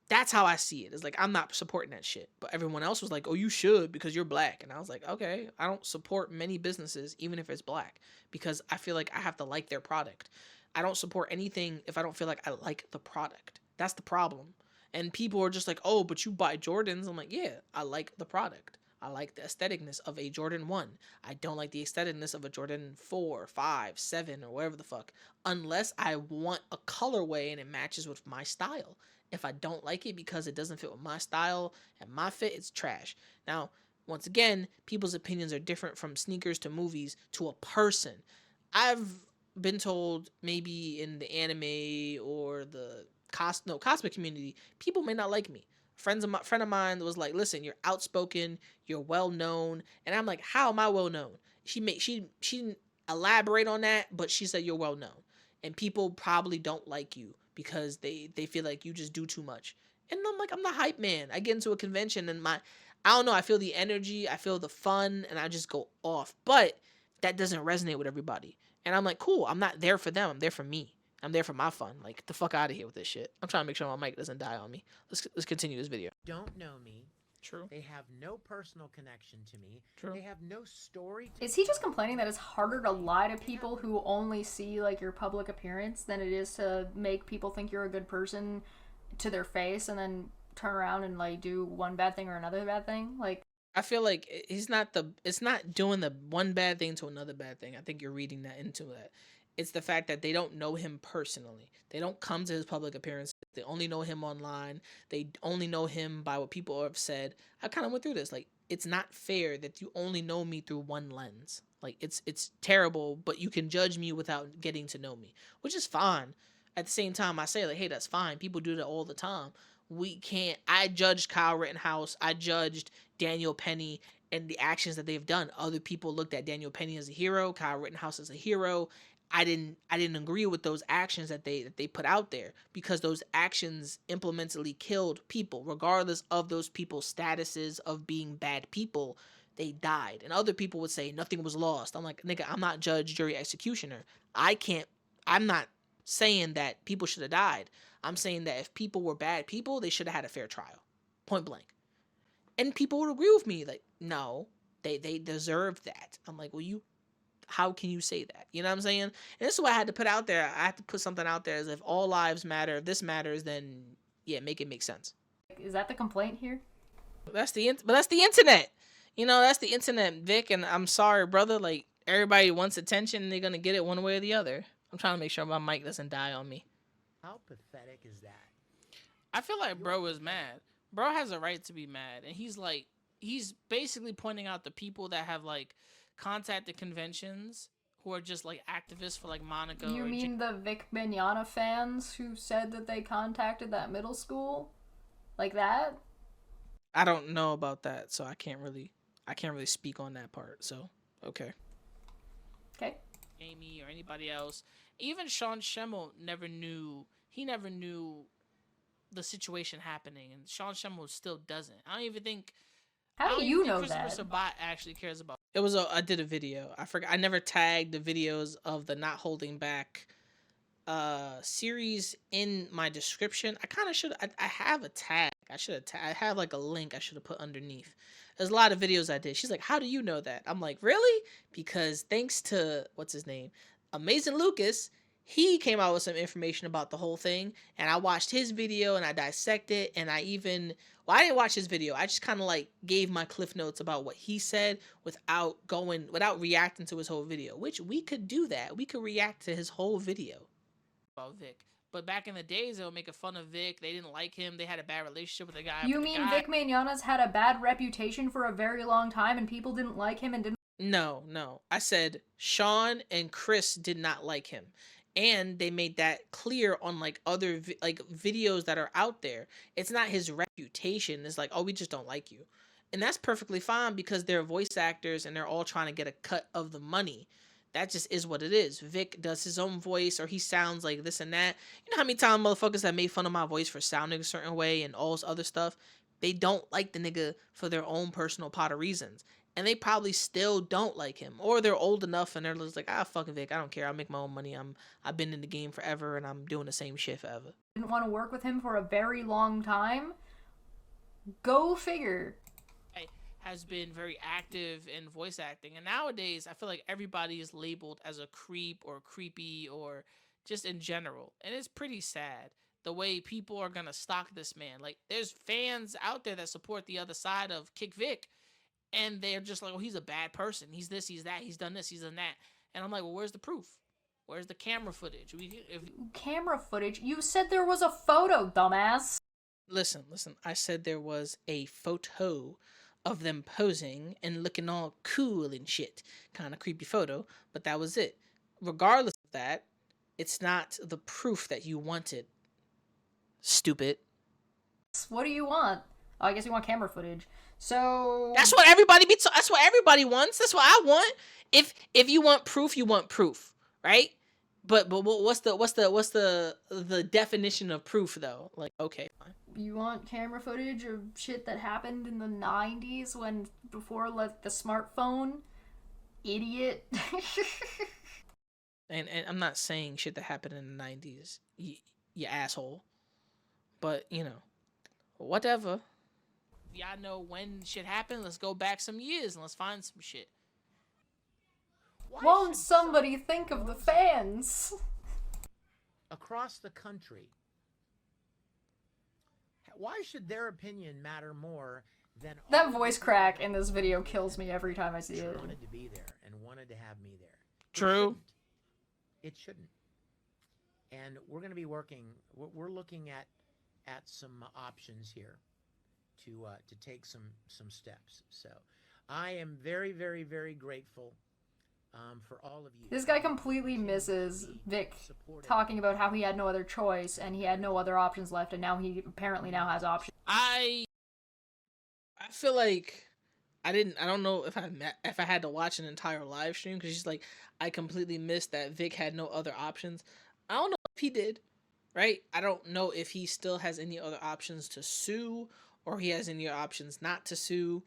that's how I see it. It's like, I'm not supporting that shit. But everyone else was like, oh, you should because you're black. And I was like, okay, I don't support many businesses, even if it's black, because I feel like I have to like their product. I don't support anything if I don't feel like I like the product. That's the problem. And people are just like, oh, but you buy Jordans. I'm like, yeah, I like the product. I like the aestheticness of a Jordan 1. I don't like the aestheticness of a Jordan 4, 5, 7, or whatever the fuck. Unless I want a colorway and it matches with my style. If I don't like it because it doesn't fit with my style and my fit, it's trash. Now, once again, people's opinions are different from sneakers to movies to a person. I've been told maybe in the anime or the cosplay community, people may not like me. Friend of mine was like, listen, you're outspoken, you're well known. And I'm like, how am I well known? She didn't elaborate on that, but she said you're well known. And people probably don't like you because they feel like you just do too much. And I'm like, I'm the hype man. I get into a convention and I don't know, I feel the energy, I feel the fun, and I just go off. But that doesn't resonate with everybody. And I'm like, cool, I'm not there for them, I'm there for me. I'm there for my fun. Like, get the fuck out of here with this shit. I'm trying to make sure my mic doesn't die on me. Let's continue this video. Don't know me. True. They have no personal connection to me. True. They have no story. Is he just complaining that it's harder to lie to people who only see like your public appearance than it is to make people think you're a good person to their face and then turn around and like do one bad thing or another bad thing. Like, I feel like it's not doing the one bad thing to another bad thing. I think you're reading that into that. It's the fact that they don't know him personally. They don't come to his public appearances. They only know him online. They only know him by what people have said. I kind of went through this. Like, it's not fair that you only know me through one lens. Like, it's terrible, but you can judge me without getting to know me, which is fine. At the same time, I say, like, hey, that's fine. People do that all the time. We can't. I judged Kyle Rittenhouse. I judged Daniel Penny and the actions that they've done. Other people looked at Daniel Penny as a hero, Kyle Rittenhouse as a hero. I didn't agree with those actions that they put out there, because those actions implementally killed people, regardless of those people's statuses of being bad people. They died. And other people would say nothing was lost. I'm like, nigga, I'm not judge, jury, executioner. I'm not saying that people should have died. I'm saying that if people were bad people, they should have had a fair trial. Point blank. And people would agree with me, like, no, they deserve that. I'm like, well, how can you say that? You know what I'm saying? And this is what I had to put out there. I had to put something out there as if all lives matter. If this matters, then yeah, make it make sense. is that the complaint here? But that's the internet. You know, that's the internet, Vic. And I'm sorry, brother. Like, everybody wants attention, and they're gonna get it one way or the other. I'm trying to make sure my mic doesn't die on me. How pathetic is that? I feel like bro is mad. Bro has a right to be mad, and he's basically pointing out the people that have like contacted conventions who are just like activists for like Monica. You mean the Vic Mignogna fans who said that they contacted that middle school? Like that? I don't know about that, so I can't really speak on that part. So, okay. Okay. Amy or anybody else. Even Sean Schemmel never knew the situation happening, and Sean Schemmel still doesn't. I don't even think. How do you know Christopher that? Sabat actually cares about it. I did a video. I forgot. I never tagged the videos of the Not Holding Back series in my description. I kind of should. I have a tag. I have like a link I should have put underneath. There's a lot of videos I did. She's like, how do you know that? I'm like, really? Because thanks to, what's his name? Amazing Lucas, he came out with some information about the whole thing, and I watched his video and I dissected, and I didn't watch his video. I just kind of like gave my cliff notes about what he said without reacting to his whole video, which we could do that. We could react to his whole video about Vic. But back in the days, they were making fun of Vic. They didn't like him. They had a bad relationship with the guy. You mean Vic Mignogna's had a bad reputation for a very long time and people didn't like him and didn't... No. I said Sean and Chris did not like him. And they made that clear on like other videos that are out there. It's not his reputation. It's like, oh, we just don't like you. And that's perfectly fine because they're voice actors and they're all trying to get a cut of the money. That just is what it is. Vic does his own voice, or he sounds like this and that. You know how many times motherfuckers that made fun of my voice for sounding a certain way and all this other stuff? They don't like the nigga for their own personal pot of reasons. And they probably still don't like him. Or they're old enough and they're just like, fuck Vic, I don't care. I make my own money. I've been in the game forever and I'm doing the same shit forever. Didn't want to work with him for a very long time. Go figure. Has been very active in voice acting, and nowadays I feel like everybody is labeled as a creep or creepy or just in general, and it's pretty sad the way people are gonna stalk this man. Like, there's fans out there that support the other side of kickvic, and they're just like, oh, he's a bad person, he's this, he's that, he's done this, he's done that. And I'm like, well, where's the proof? Where's the camera footage? Camera footage? You said there was a photo, dumbass. Listen, I said there was a photo of them posing and looking all cool and shit. Kind of creepy photo, but that was it. Regardless of that, it's not the proof that you wanted. Stupid. What do you want? Oh, I guess you want camera footage. So that's what everybody that's what everybody wants. That's what I want. If you want proof, you want proof, right? But what's the definition of proof though? Like, okay, fine. You want camera footage of shit that happened in the 90s before like the smartphone? Idiot. and I'm not saying shit that happened in the 90s, you asshole. But, you know, whatever. Y'all know when shit happened. Let's go back some years and let's find some shit. Won't somebody think of the fans? Across the country, Why should their opinion matter more than That all the voice people crack that in this video kills me every time I see it. wanted to be there and wanted to have me there? True. It shouldn't. And we're going to be working. We're looking at some options here to take some steps. So I am very, very, very grateful for all of you. This guy completely misses Vic talking about how he had no other choice and he had no other options left, and now he apparently now has options. I feel like I don't know if I had to watch an entire live stream, because she's like, I completely missed that Vic had no other options. I don't know if he did, right? I don't know if he still has any other options to sue, or he has any options not to sue,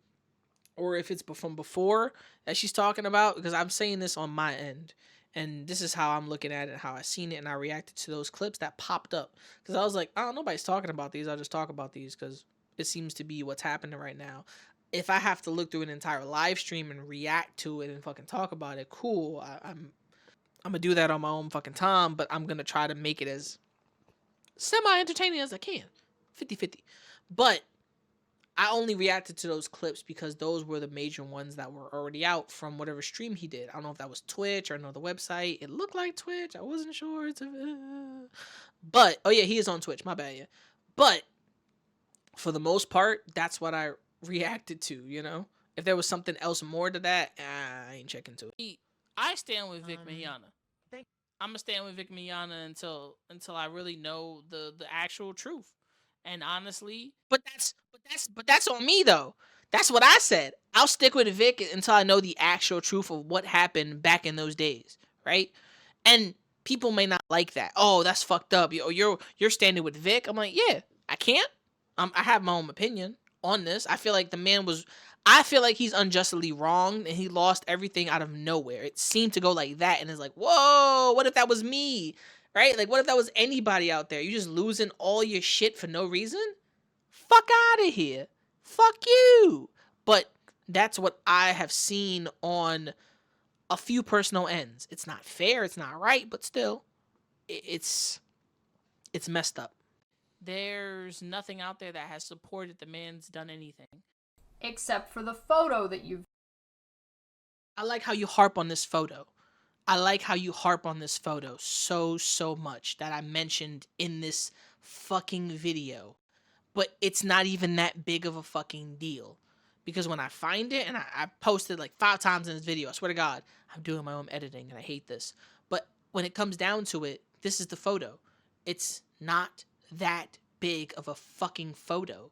or if it's from before that she's talking about, because I'm saying this on my end, and this is how I'm looking at it, how I seen it, and I reacted to those clips that popped up, because I was like, oh, nobody's talking about these. I'll just talk about these because it seems to be what's happening right now. If I have to look through an entire live stream and react to it and fucking talk about it, cool. I'm gonna do that on my own fucking time, but I'm gonna try to make it as semi-entertaining as I can. 50-50. But I only reacted to those clips because those were the major ones that were already out from whatever stream he did. I don't know if that was Twitch or another website. It looked like Twitch. I wasn't sure. But, oh yeah, he is on Twitch. My bad, yeah. But for the most part, that's what I reacted to, you know? If there was something else more to that, I ain't checking to it. I stand with Vic Mignogna. I'm gonna stand with Vic Mignogna until I really know the actual truth. And honestly, but that's on me though. That's what I said. I'll stick with Vic until I know the actual truth of what happened back in those days, right? And people may not like that. Oh, that's fucked up. You're standing with Vic. I'm like, yeah, I can't. I have my own opinion on this. I feel like I feel like he's unjustly wronged and he lost everything out of nowhere. It seemed to go like that, and it's like, whoa, what if that was me? Right? Like, what if that was anybody out there? You just losing all your shit for no reason? Fuck out of here. Fuck you. But that's what I have seen on a few personal ends. It's not fair, it's not right, but still, it's messed up. There's nothing out there that has supported the man's done anything. Except for the photo that you've... I like how you harp on this photo. I like how you harp on this photo so much that I mentioned in this fucking video. But it's not even that big of a fucking deal. Because when I find it, and I posted like 5 times in this video, I swear to God, I'm doing my own editing and I hate this. But when it comes down to it, this is the photo. It's not that big of a fucking photo.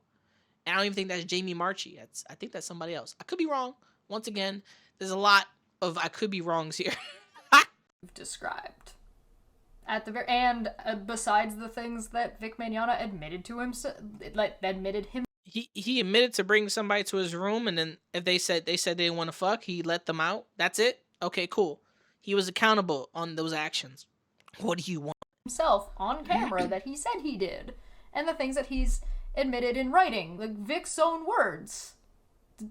And I don't even think that's Jamie Marchi. I think that's somebody else. I could be wrong. Once again, there's a lot of I could be wrongs here. described. At the very and besides the things that Vic Mignogna admitted to himself, he admitted to bring somebody to his room, and then if they said they didn't want to fuck, he let them out. That's it. Okay, cool. He was accountable on those actions. What do you want? Himself on camera that he said he did, and the things that he's admitted in writing, like Vic's own words,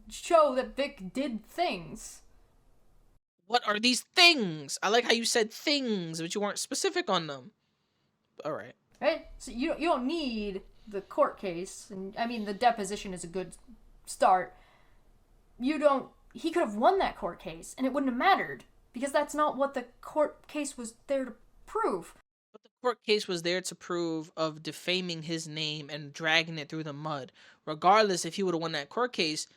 show that Vic did things. What are these things? I like how you said things, but you weren't specific on them. All right. Right? So you don't need the court case, and I mean the deposition is a good start. He could have won that court case, and it wouldn't have mattered, because that's not what the court case was there to prove. But the court case was there to prove of defaming his name and dragging it through the mud. Regardless, if he would have won that court case,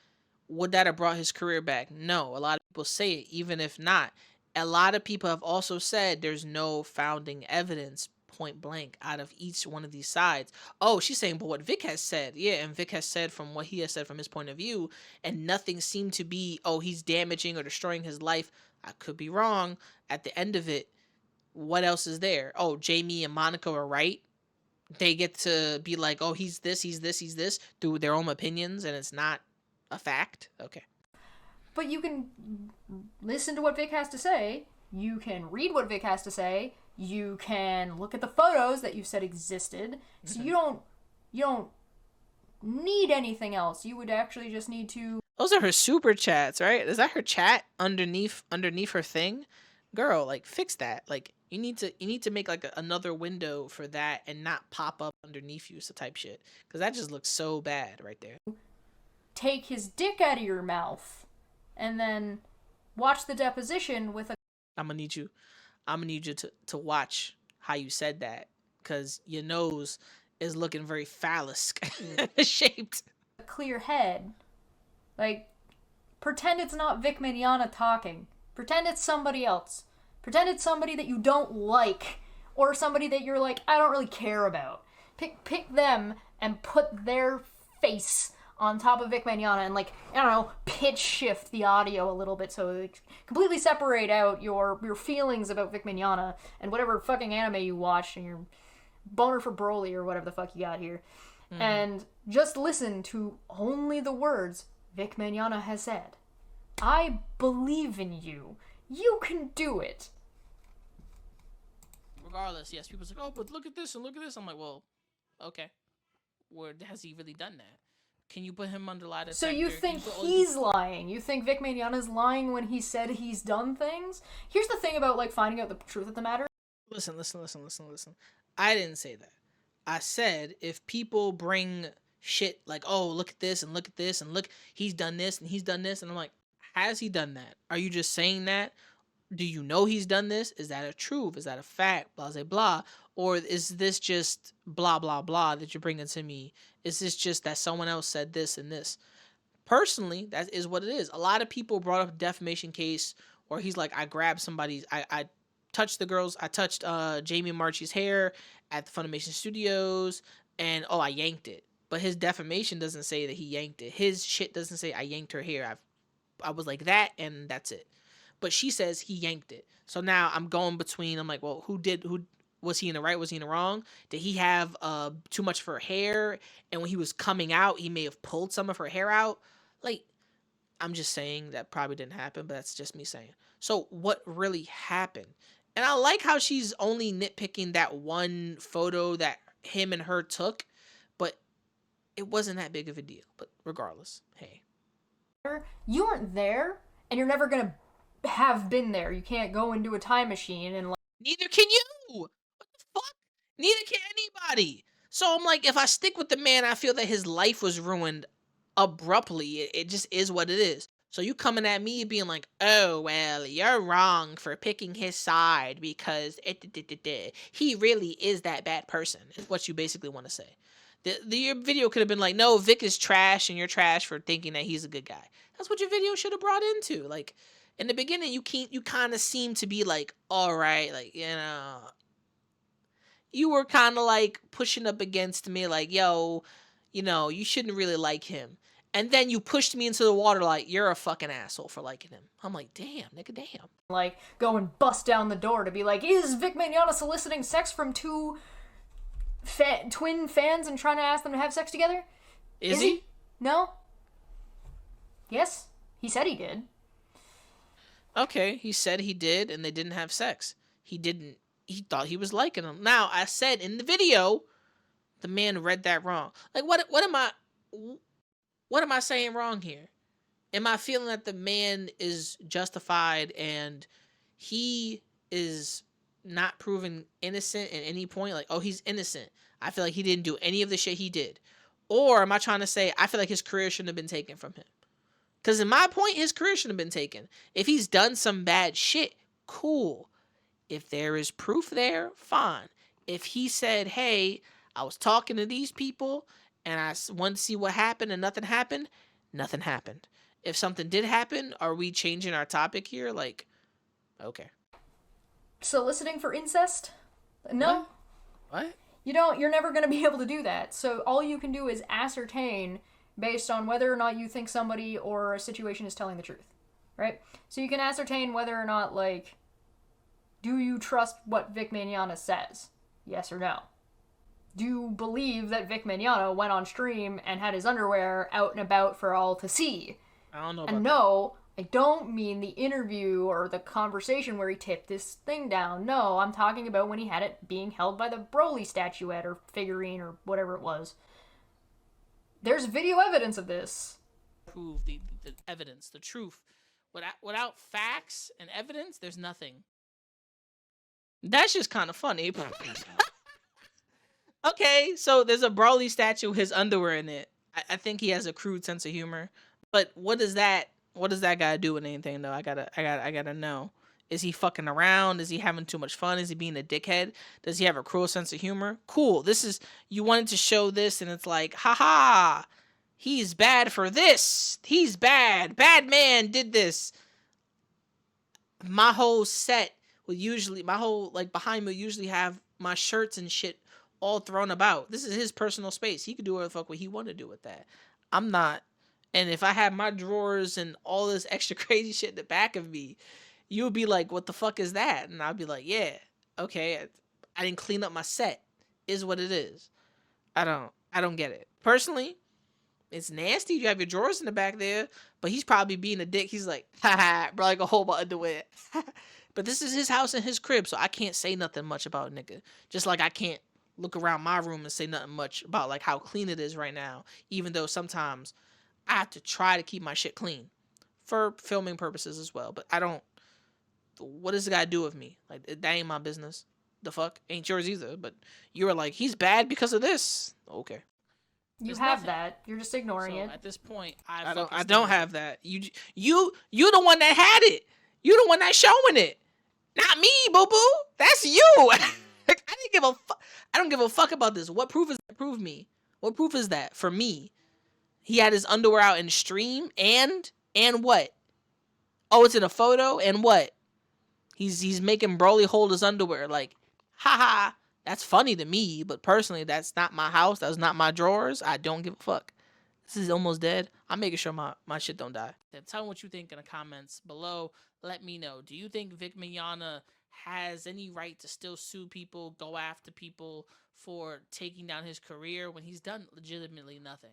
would that have brought his career back? No. A lot of people say it, even if not. A lot of people have also said there's no founding evidence, point blank, out of each one of these sides. Oh, she's saying, but what Vic has said. Yeah, and Vic has said from what he has said from his point of view, and nothing seemed to be, oh, he's damaging or destroying his life. I could be wrong. At the end of it, what else is there? Oh, Jamie and Monica are right. They get to be like, oh, he's this, through their own opinions, and it's not a fact. Okay. But you can listen to what Vic has to say. You can read what Vic has to say. You can look at the photos that you said existed. So you don't need anything else. You would actually just need to... Those are her super chats, right? Is that her chat underneath her thing? girl, like fix that. Like you need to make like another window for that and not pop up underneath you, so type shit. Because that just looks so bad right there. Take his dick out of your mouth and then watch the deposition with a I'm gonna need you to watch how you said that, because your nose is looking very phallus shaped. clear head. Like, pretend it's not Vic Mignogna talking. Pretend it's somebody else. Pretend it's somebody that you don't like, or somebody that you're like, I don't really care about. Pick them and put their face on top of Vic Mignogna and, like, I don't know, pitch shift the audio a little bit so like, completely separate out your feelings about Vic Mignogna and whatever fucking anime you watched and your boner for Broly or whatever the fuck you got here. And just listen to only the words Vic Mignogna has said. I believe in you. You can do it. Regardless, yes, people's like, oh, but look at this and look at this. I'm like, well, okay. Where has he really done that? Can you put him under lie detector? So you think he's lying? You think Vic Mignogna's lying when he said he's done things? Here's the thing about, like, finding out the truth of the matter. Listen. I didn't say that. I said if people bring shit like, oh, look at this and look at this and look, he's done this and he's done this. And I'm like, has he done that? Are you just saying that? Do you know he's done this? Is that a truth? Is that a fact? Blah, blah, blah. Or is this just blah, blah, blah that you're bringing to me? Is this just that someone else said this and this? Personally, that is what it is. A lot of people brought up a defamation case where he's like, I grabbed somebody's, I touched the girls, I touched Jamie Marchi's hair at the Funimation Studios, and oh, I yanked it. But his defamation doesn't say that he yanked it. His shit doesn't say I yanked her hair. I was like that, and that's it. But she says he yanked it. So now I'm going between, I'm like, well, who was he in the right? Was he in the wrong? Did he have too much of her hair? And when he was coming out, he may have pulled some of her hair out. Like, I'm just saying that probably didn't happen, but that's just me saying. So what really happened? And I like how she's only nitpicking that one photo that him and her took, but it wasn't that big of a deal. But regardless, hey. You weren't there, and you're never gonna have been there. You can't go into a time machine and, like... Neither can you! What the fuck? Neither can anybody! So I'm like, if I stick with the man, I feel that his life was ruined abruptly. It just is what it is. So you coming at me being like, oh, well, you're wrong for picking his side because he really is that bad person, is what you basically want to say. Your video could have been like, no, Vic is trash and you're trash for thinking that he's a good guy. That's what your video should have brought into. Like, in the beginning, you kind of seem to be like, all right, like, you know, you were kind of like pushing up against me, like, yo, you know, you shouldn't really like him. And then you pushed me into the water like, you're a fucking asshole for liking him. I'm like, damn, nigga, damn. Like, go and bust down the door to be like, is Vic Mignogna soliciting sex from two twin fans and trying to ask them to have sex together? Is he? No? Yes? He said he did. Okay, he said he did, and they didn't have sex. He didn't. He thought he was liking him. Now, I said in the video, the man read that wrong. Like, what am I saying wrong here? Am I feeling that the man is justified and he is not proven innocent at any point? Like, oh, he's innocent. I feel like he didn't do any of the shit he did. Or am I trying to say, I feel like his career shouldn't have been taken from him? Because in my point, his career shouldn't have been taken. If he's done some bad shit, cool. If there is proof there, fine. If he said, hey, I was talking to these people and I wanted to see what happened and nothing happened, nothing happened. If something did happen, are we changing our topic here? Like, okay. Soliciting for incest? No. What? You're never going to be able to do that. So all you can do is ascertain based on whether or not you think somebody or a situation is telling the truth, right? So you can ascertain whether or not, like, do you trust what Vic Mignogna says? Yes or no? Do you believe that Vic Mignogna went on stream and had his underwear out and about for all to see? I don't know about and no, I don't mean the interview or the conversation where he tipped this thing down. No, I'm talking about when he had it being held by the Broly statuette or figurine or whatever it was. There's video evidence of this. Prove the evidence, the truth. Without facts and evidence, there's nothing. That's just kind of funny. Okay, so there's a Broly statue, his underwear in it. I think he has a crude sense of humor. But what does that gotta do with anything though? I gotta know. Is he fucking around? Is he having too much fun? Is he being a dickhead? Does he have a cruel sense of humor? Cool. This is, you wanted to show this and it's like, haha, he's bad for this. He's bad. Bad man did this. My whole set would usually, my whole like behind me would usually have my shirts and shit all thrown about. This is his personal space. He could do whatever the fuck what he want to do with that. I'm not. And if I had my drawers and all this extra crazy shit in the back of me, you would be like, what the fuck is that? And I'd be like, yeah, okay, I didn't clean up my set. Is what it is. I don't get it. Personally, it's nasty. You have your drawers in the back there, but he's probably being a dick. He's like, haha, bro, I go hold my underwear. But this is his house and his crib, so I can't say nothing much about nigga. Just like I can't look around my room and say nothing much about like how clean it is right now, even though sometimes I have to try to keep my shit clean for filming purposes as well. But I don't. What does it got to do with me? Like, that ain't my business. The fuck? Ain't yours either. But you were like, he's bad because of this. Okay. You There's have nothing. that. You're just ignoring So it. at this point, I don't have that. You the one that had it. You the one that's showing it. Not me, boo boo. That's you. I don't give a fuck about this. What proof is that? Prove me. What proof is that for me? He had his underwear out in the stream and what? Oh, it's in a photo and what? He's making Broly hold his underwear like, haha. That's funny to me, but personally, that's not my house. That's not my drawers. I don't give a fuck. This is almost dead. I'm making sure my shit don't die. Then tell me what you think in the comments below. Let me know. Do you think Vic Mignogna has any right to still sue people, go after people for taking down his career when he's done legitimately nothing?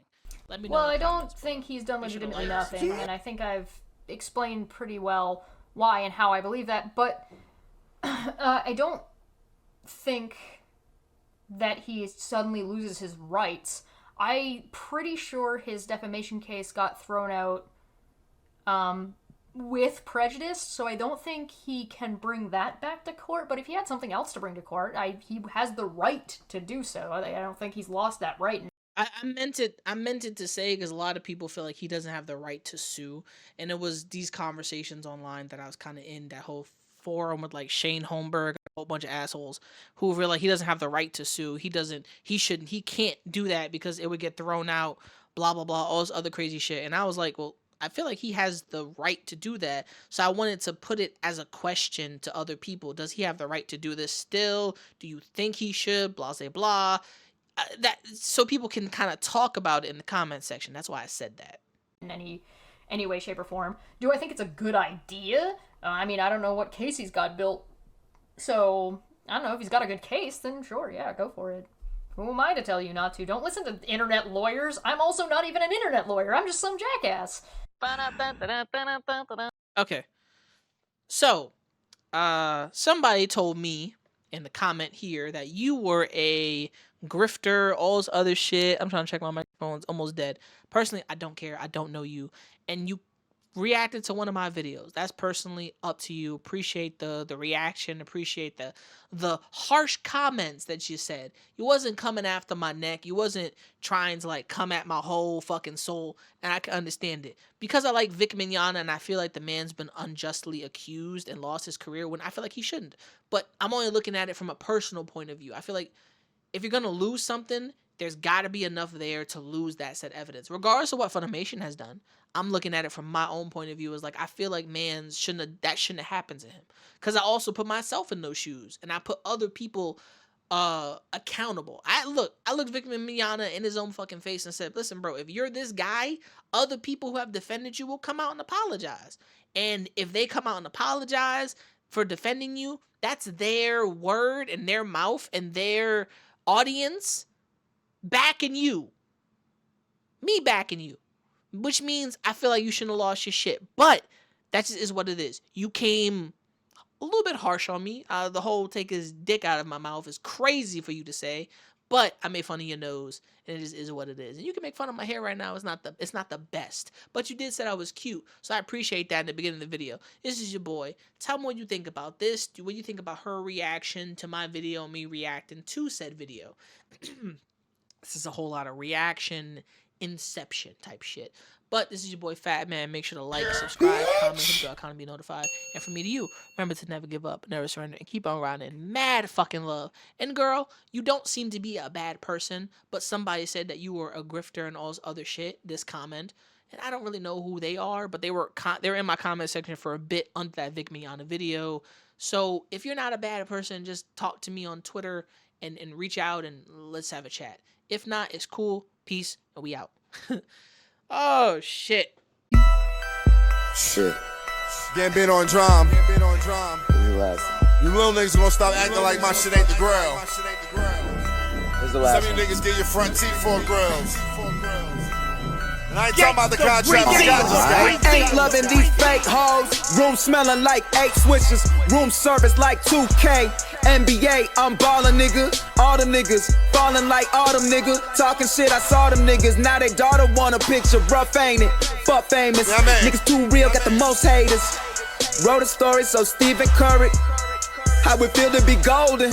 Let me know. Well, in I the don't comments think below. he's done Make sure to legitimately like, nothing, and I think I've explained pretty well why and how I believe that, but I don't think that he suddenly loses his rights. I'm pretty sure his defamation case got thrown out with prejudice, so I don't think he can bring that back to court, but if he had something else to bring to court, he has the right to do so. I don't think he's lost that right. I meant it to say because a lot of people feel like he doesn't have the right to sue, and it was these conversations online that I was kind of in, that whole forum with like Shane Holmberg, a whole bunch of assholes who were like, he doesn't have the right to sue. He can't do that because it would get thrown out, blah, blah, blah, all this other crazy shit. And I was like, well, I feel like he has the right to do that. So I wanted to put it as a question to other people. Does he have the right to do this still? Do you think he should? Blah, blah, blah. That so people can kind of talk about it in the comment section. That's why I said that. In any way, shape, or form. Do I think it's a good idea? I mean, I don't know what case he's got built. So, I don't know. If he's got a good case, then sure, yeah, go for it. Who am I to tell you not to? Don't listen to internet lawyers. I'm also not even an internet lawyer. I'm just some jackass. Okay. So, somebody told me in the comment here that you were a grifter, all this other shit. I'm trying to check my microphone. It's almost dead. Personally, I don't care. I don't know you. And you reacted to one of my videos. That's personally up to you. Appreciate the reaction. Appreciate the harsh comments that you said. You wasn't coming after my neck. You wasn't trying to like come at my whole fucking soul. And I can understand it. Because I like Vic Mignogna and I feel like the man's been unjustly accused and lost his career when I feel like he shouldn't. But I'm only looking at it from a personal point of view. I feel like if you're going to lose something, there's got to be enough there to lose that said evidence. Regardless of what Funimation has done, I'm looking at it from my own point of view as like, I feel like that shouldn't have happened to him. Because I also put myself in those shoes and I put other people accountable. I looked Vic Mignogna in his own fucking face and said, listen, bro, if you're this guy, other people who have defended you will come out and apologize. And if they come out and apologize for defending you, that's their word and their mouth and their audience backing you. Me backing you. Which means I feel like you shouldn't have lost your shit. But that just is what it is. You came a little bit harsh on me. The whole take his dick out of my mouth is crazy for you to say. But I made fun of your nose, and it just is what it is. And you can make fun of my hair right now. It's not the best. But you did say I was cute, so I appreciate that in the beginning of the video. This is your boy. Tell me what you think about this. What you think about her reaction to my video and me reacting to said video. This is a whole lot of reaction, inception type shit. But this is your boy Fat Man. Make sure to like, subscribe, comment, hit the bell icon to be notified. And from me to you, remember to never give up, never surrender, and keep on riding mad fucking love. And girl, you don't seem to be a bad person, but somebody said that you were a grifter and all this other shit, this comment. And I don't really know who they are, but they were in my comment section for a bit under that Vic Mignogna video. So if you're not a bad person, just talk to me on Twitter and reach out and let's have a chat. If not, it's cool. Peace, and we out. Oh, shit. Shit. Getting on drum. You little niggas gonna stop acting like my shit ain't the grill. Some of you niggas get your front teeth for grills. And I ain't talking about the contract. I ain't loving these fake hoes. Room smelling like 8 switches. Room service like 2K. NBA, I'm ballin', nigga. All them niggas falling like all them niggas. Talking shit, I saw them niggas. Now they daughter want a picture. Rough, ain't it? Fuck famous. Yeah, niggas too real, got the most haters. Wrote a story so Stephen Curry. How it feel to be golden.